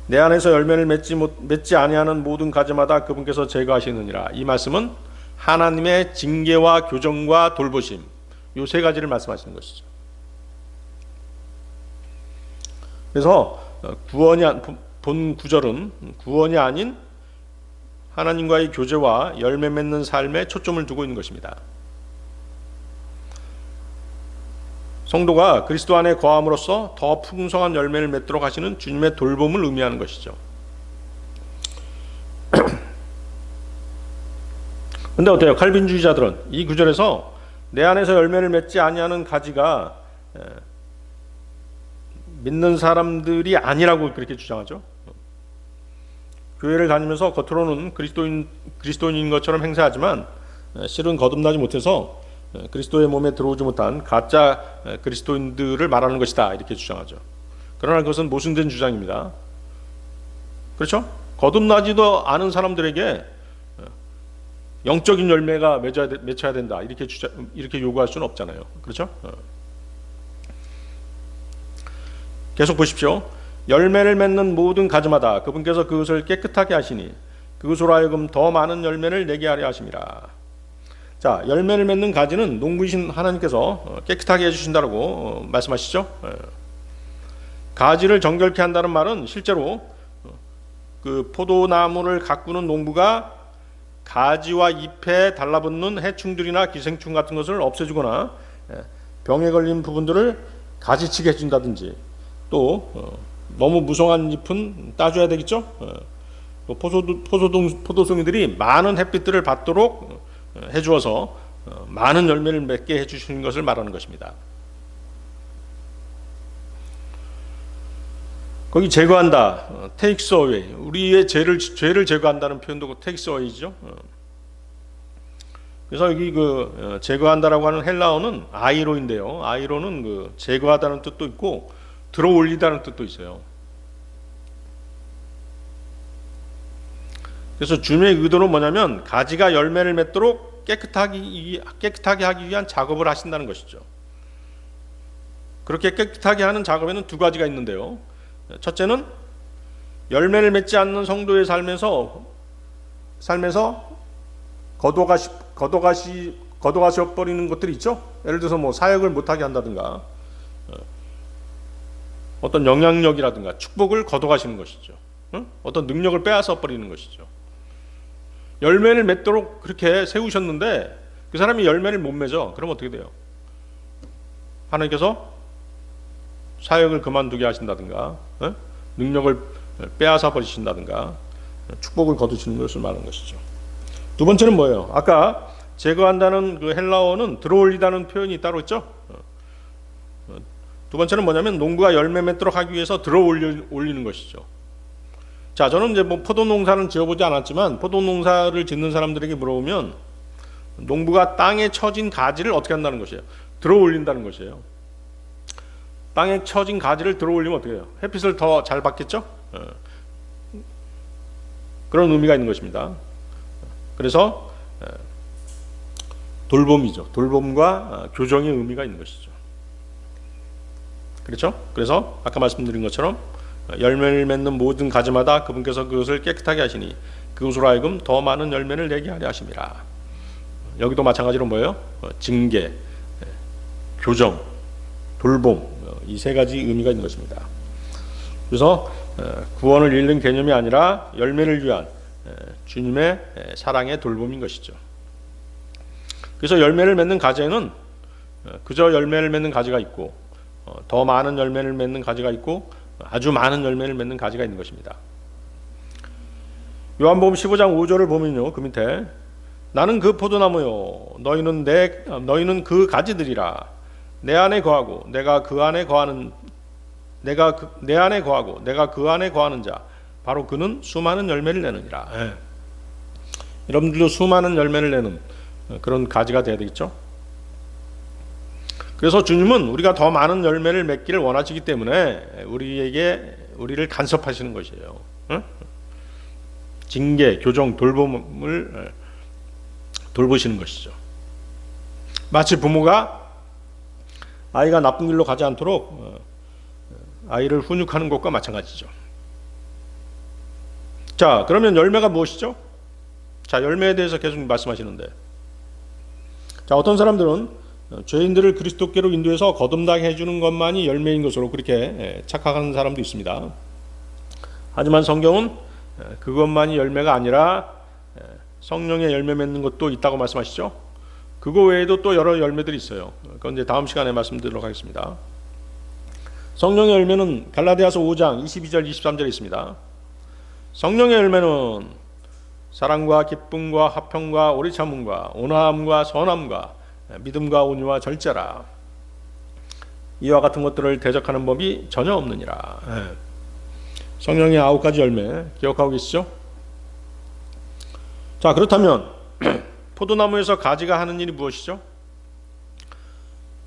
내 안에서 열매를 맺지 아니하는 모든 가지마다 그분께서 제거하시느니라. 이 말씀은 하나님의 징계와 교정과 돌보심, 이 세 가지를 말씀하시는 것이죠. 그래서 본 구절은 구원이 아닌 하나님과의 교제와 열매 맺는 삶에 초점을 두고 있는 것입니다. 성도가 그리스도 안에 거함으로써 더 풍성한 열매를 맺도록 하시는 주님의 돌봄을 의미하는 것이죠. 근데 어때요? 칼빈주의자들은 이 구절에서 내 안에서 열매를 맺지 아니하는 가지가 믿는 사람들이 아니라고 그렇게 주장하죠. 교회를 다니면서 겉으로는 그리스도인인 것처럼 행세하지만 실은 거듭나지 못해서 그리스도의 몸에 들어오지 못한 가짜 그리스도인들을 말하는 것이다, 이렇게 주장하죠. 그러나 그것은 모순된 주장입니다. 그렇죠? 거듭나지도 않은 사람들에게 영적인 열매가 맺혀야 된다, 이렇게 요구할 수는 없잖아요. 그렇죠? 계속 보십시오. 열매를 맺는 모든 가지마다 그분께서 그것을 깨끗하게 하시니 그것으로 하여금 더 많은 열매를 내게 하려 하심이라. 자, 열매를 맺는 가지는 농부이신 하나님께서 깨끗하게 해주신다고 말씀하시죠. 가지를 정결케 한다는 말은 실제로 그 포도나무를 가꾸는 농부가 가지와 잎에 달라붙는 해충들이나 기생충 같은 것을 없애주거나 병에 걸린 부분들을 가지치게 해준다든지, 또 너무 무성한 잎은 따줘야 되겠죠. 포도송이들이 많은 햇빛들을 받도록 해주어서 많은 열매를 맺게 해주시는 것을 말하는 것입니다. 거기 제거한다, takes away, 우리의 죄를 제거한다는 표현도 takes away죠. 그래서 여기 그 제거한다라고 하는 헬라어는 아이로인데요. 아이로는 그 제거하다는 뜻도 있고 들어올리다는 뜻도 있어요. 그래서 주님의 의도는 뭐냐면 가지가 열매를 맺도록 깨끗하게 하기 위한 작업을 하신다는 것이죠. 그렇게 깨끗하게 하는 작업에는 두 가지가 있는데요. 첫째는 열매를 맺지 않는 성도의 삶에서 걷어가셔 버리는 것들이 있죠. 예를 들어서 뭐 사역을 못하게 한다든가, 어떤 영향력이라든가 축복을 걷어가시는 것이죠. 어떤 능력을 빼앗아 버리는 것이죠. 열매를 맺도록 그렇게 세우셨는데 그 사람이 열매를 못 맺어. 그럼 어떻게 돼요? 하나님께서 사역을 그만두게 하신다든가, 능력을 빼앗아 버리신다든가, 축복을 거두시는 것을 말하는 것이죠. 두 번째는 뭐예요? 아까 제거한다는 그 헬라어는 들어올리다는 표현이 따로 있죠. 두 번째는 뭐냐면 농부가 열매 맺도록 하기 위해서 들어올리는 것이죠. 자, 저는 이제 뭐 포도 농사는 지어보지 않았지만 포도 농사를 짓는 사람들에게 물어보면 농부가 땅에 쳐진 가지를 어떻게 한다는 것이에요? 들어올린다는 것이에요. 땅에 쳐진 가지를 들어올리면 어떻게 해요? 햇빛을 더 잘 받겠죠? 그런 의미가 있는 것입니다. 그래서 돌봄이죠. 돌봄과 교정의 의미가 있는 것이죠. 그렇죠? 그래서 아까 말씀드린 것처럼 열매를 맺는 모든 가지마다 그분께서 그것을 깨끗하게 하시니 그것으로 하여금 더 많은 열매를 내게 하려 하심이라. 여기도 마찬가지로 뭐예요? 징계, 교정, 돌봄, 이 세 가지 의미가 있는 것입니다. 그래서 구원을 잃는 개념이 아니라 열매를 위한 주님의 사랑의 돌봄인 것이죠. 그래서 열매를 맺는 가지에는 그저 열매를 맺는 가지가 있고, 더 많은 열매를 맺는 가지가 있고, 아주 많은 열매를 맺는 가지가 있는 것입니다. 요한복음 15장 5절을 보면요, 그 밑에 나는 그 포도나무요 너희는 그 가지들이라. 내 안에 거하고 내가 그 안에 거하는 내 안에 거하고 내가 그 안에 거하는 자 바로 그는 수많은 열매를 내느니라. 여러분들도 수많은 열매를 내는 그런 가지가 되어야 되겠죠. 그래서 주님은 우리가 더 많은 열매를 맺기를 원하시기 때문에 우리를 간섭하시는 것이에요. 징계, 교정, 돌봄을 돌보시는 것이죠. 마치 부모가 아이가 나쁜 길로 가지 않도록 아이를 훈육하는 것과 마찬가지죠. 자, 그러면 열매가 무엇이죠? 자, 열매에 대해서 계속 말씀하시는데, 자, 어떤 사람들은 죄인들을 그리스도께로 인도해서 거듭나게 해주는 것만이 열매인 것으로 그렇게 착각하는 사람도 있습니다. 하지만 성경은 그것만이 열매가 아니라 성령의 열매 맺는 것도 있다고 말씀하시죠. 그거 외에도 또 여러 열매들이 있어요. 그건 이제 다음 시간에 말씀드리도록 하겠습니다. 성령의 열매는 갈라디아서 5장 22절 23절에 있습니다. 성령의 열매는 사랑과 기쁨과 화평과 오래 참음과 온화함과 선함과 믿음과 온유와 절제라. 이와 같은 것들을 대적하는 법이 전혀 없느니라. 성령의 9가지 열매 기억하고 계시죠? 자, 그렇다면 포도나무에서 가지가 하는 일이 무엇이죠?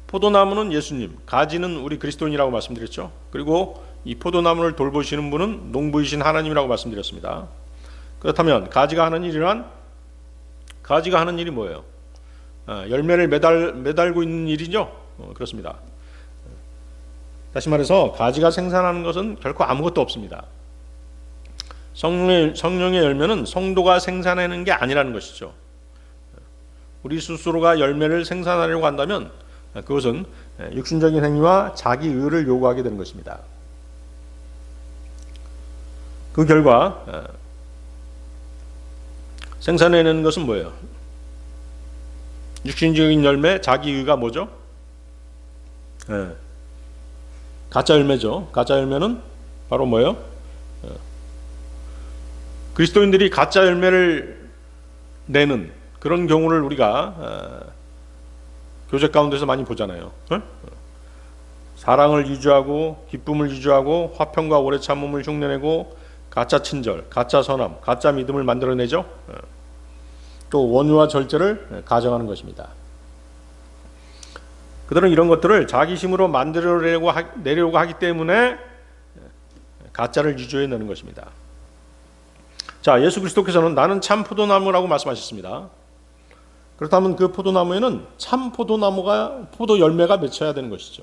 포도나무는 예수님, 가지는 우리 그리스도인이라고 말씀드렸죠. 그리고 이 포도나무를 돌보시는 분은 농부이신 하나님이라고 말씀드렸습니다. 그렇다면 가지가 하는 일이란, 가지가 하는 일이 뭐예요? 열매를 매달고 있는 일이죠. 그렇습니다. 다시 말해서 가지가 생산하는 것은 결코 아무것도 없습니다. 성령의 열매는 성도가 생산하는 게 아니라는 것이죠. 우리 스스로가 열매를 생산하려고 한다면 그것은 육신적인 행위와 자기 의를 요구하게 되는 것입니다. 그 결과 생산해내는 것은 뭐예요? 육신적인 열매, 자기 의가 뭐죠? 가짜 열매죠. 가짜 열매는 바로 뭐예요? 그리스도인들이 가짜 열매를 내는 그런 경우를 우리가 교제 가운데서 많이 보잖아요. 사랑을 유지하고 기쁨을 유지하고 화평과 오래 참음을 흉내내고 가짜 친절, 가짜 선함, 가짜 믿음을 만들어내죠. 또 원유와 절제를 가정하는 것입니다. 그들은 이런 것들을 자기 힘으로 만들어내려고 하기 때문에 가짜를 유지해내는 것입니다. 자, 예수 그리스도께서는 나는 참 포도나무라고 말씀하셨습니다. 그렇다면 그 포도나무에는 참 포도 열매가 맺혀야 되는 것이죠.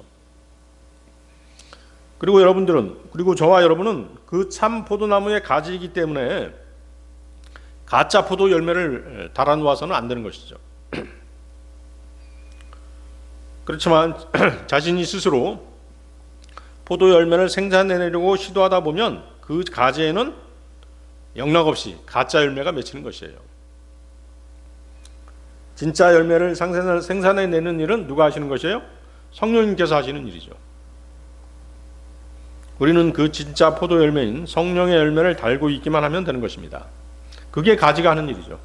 그리고 그리고 저와 여러분은 그 참 포도나무의 가지이기 때문에 가짜 포도 열매를 달아놓아서는 안 되는 것이죠. 그렇지만 자신이 스스로 포도 열매를 생산해내려고 시도하다 보면 그 가지에는 영락없이 가짜 열매가 맺히는 것이에요. 진짜 열매를 생산해내는 일은 누가 하시는 것이에요? 성령님께서 하시는 일이죠. 우리는 그 진짜 포도 열매인 성령의 열매를 달고 있기만 하면 되는 것입니다. 그게 가지가 하는 일이죠.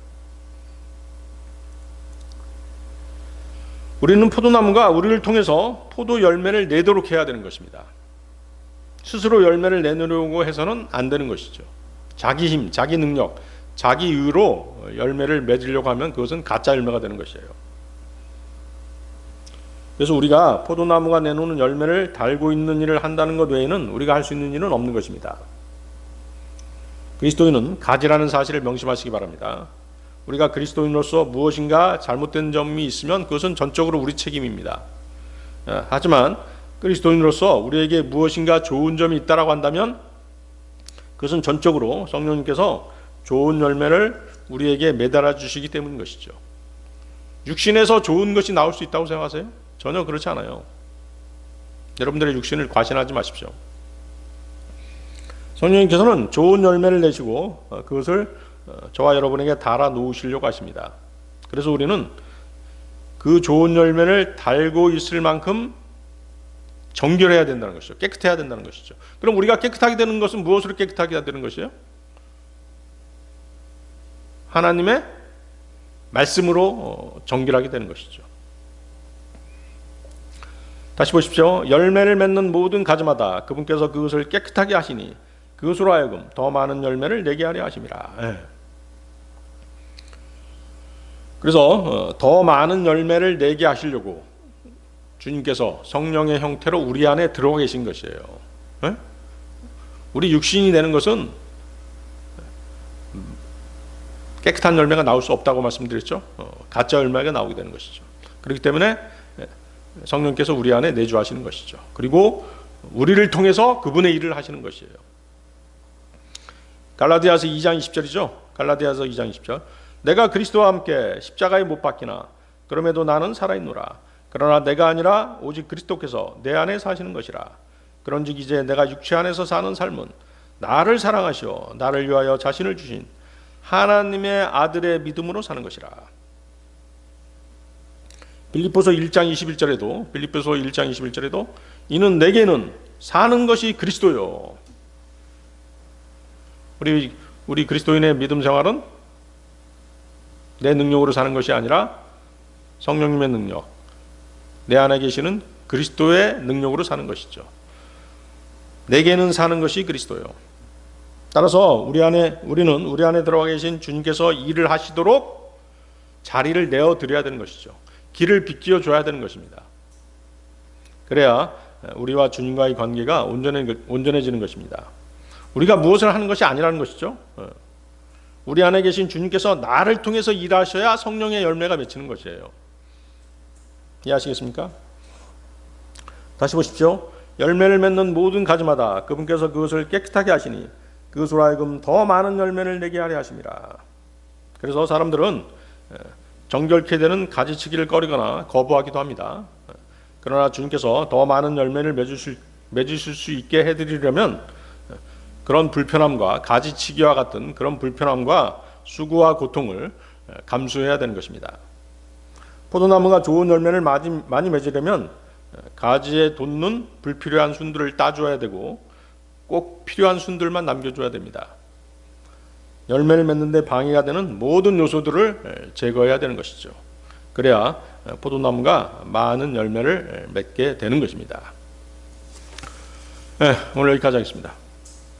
우리는 포도나무가 우리를 통해서 포도 열매를 내도록 해야 되는 것입니다. 스스로 열매를 내놓으려고 해서는 안 되는 것이죠. 자기 힘, 자기 능력, 자기 의로 열매를 맺으려고 하면 그것은 가짜 열매가 되는 것이에요. 그래서 우리가 포도나무가 내놓는 열매를 달고 있는 일을 한다는 것 외에는 우리가 할 수 있는 일은 없는 것입니다. 그리스도인은 가지라는 사실을 명심하시기 바랍니다. 우리가 그리스도인으로서 무엇인가 잘못된 점이 있으면 그것은 전적으로 우리 책임입니다. 하지만 그리스도인으로서 우리에게 무엇인가 좋은 점이 있다라고 한다면 그것은 전적으로 성령님께서 좋은 열매를 우리에게 매달아 주시기 때문인 것이죠. 육신에서 좋은 것이 나올 수 있다고 생각하세요? 전혀 그렇지 않아요. 여러분들의 육신을 과신하지 마십시오. 성령님께서는 좋은 열매를 내시고 그것을 저와 여러분에게 달아 놓으시려고 하십니다. 그래서 우리는 그 좋은 열매를 달고 있을 만큼 정결해야 된다는 것이죠. 깨끗해야 된다는 것이죠. 그럼 우리가 깨끗하게 되는 것은 무엇으로 깨끗하게 되는 것이에요? 하나님의 말씀으로 정결하게 되는 것이죠. 다시 보십시오. 열매를 맺는 모든 가지마다 그분께서 그것을 깨끗하게 하시니 그것으로 하여금 더 많은 열매를 내게 하려 하심이라. 그래서 더 많은 열매를 내게 하시려고 주님께서 성령의 형태로 우리 안에 들어와 계신 것이에요. 우리 육신이 내는 것은 깨끗한 열매가 나올 수 없다고 말씀드렸죠. 가짜 열매가 나오게 되는 것이죠. 그렇기 때문에 성령께서 우리 안에 내주하시는 것이죠. 그리고 우리를 통해서 그분의 일을 하시는 것이에요. 갈라디아서 2장 20절이죠. 갈라디아서 2장 20절. 내가 그리스도와 함께 십자가에 못 박히나 그럼에도 나는 살아있노라. 그러나 내가 아니라 오직 그리스도께서 내 안에 사시는 것이라. 그런즉 이제 내가 육체 안에서 사는 삶은 나를 사랑하시어 나를 위하여 자신을 주신 하나님의 아들의 믿음으로 사는 것이라. 빌립보서 1장 21절에도 이는 내게는 사는 것이 그리스도요. 우리 그리스도인의 믿음 생활은 내 능력으로 사는 것이 아니라 성령님의 능력, 내 안에 계시는 그리스도의 능력으로 사는 것이죠. 내게는 사는 것이 그리스도요. 따라서 우리는 우리 안에 들어가 계신 주님께서 일을 하시도록 자리를 내어 드려야 되는 것이죠. 길을 비끼어 줘야 되는 것입니다. 그래야 우리와 주님과의 관계가 온전해지는 것입니다. 우리가 무엇을 하는 것이 아니라는 것이죠. 우리 안에 계신 주님께서 나를 통해서 일하셔야 성령의 열매가 맺히는 것이에요. 이해하시겠습니까? 다시 보십시오. 열매를 맺는 모든 가지마다 그분께서 그것을 깨끗하게 하시니 그것으로 하여금 더 많은 열매를 내게 하려 하심이라. 그래서 사람들은 정결케 되는 가지치기를 꺼리거나 거부하기도 합니다. 그러나 주님께서 더 많은 열매를 맺으실 수 있게 해드리려면 그런 불편함과 가지치기와 같은 그런 불편함과 수고와 고통을 감수해야 되는 것입니다. 포도나무가 좋은 열매를 많이 맺으려면 가지에 돋는 불필요한 순들을 따줘야 되고 꼭 필요한 순들만 남겨줘야 됩니다. 열매를 맺는 데 방해가 되는 모든 요소들을 제거해야 되는 것이죠. 그래야 포도나무가 많은 열매를 맺게 되는 것입니다. 오늘 여기까지 하겠습니다.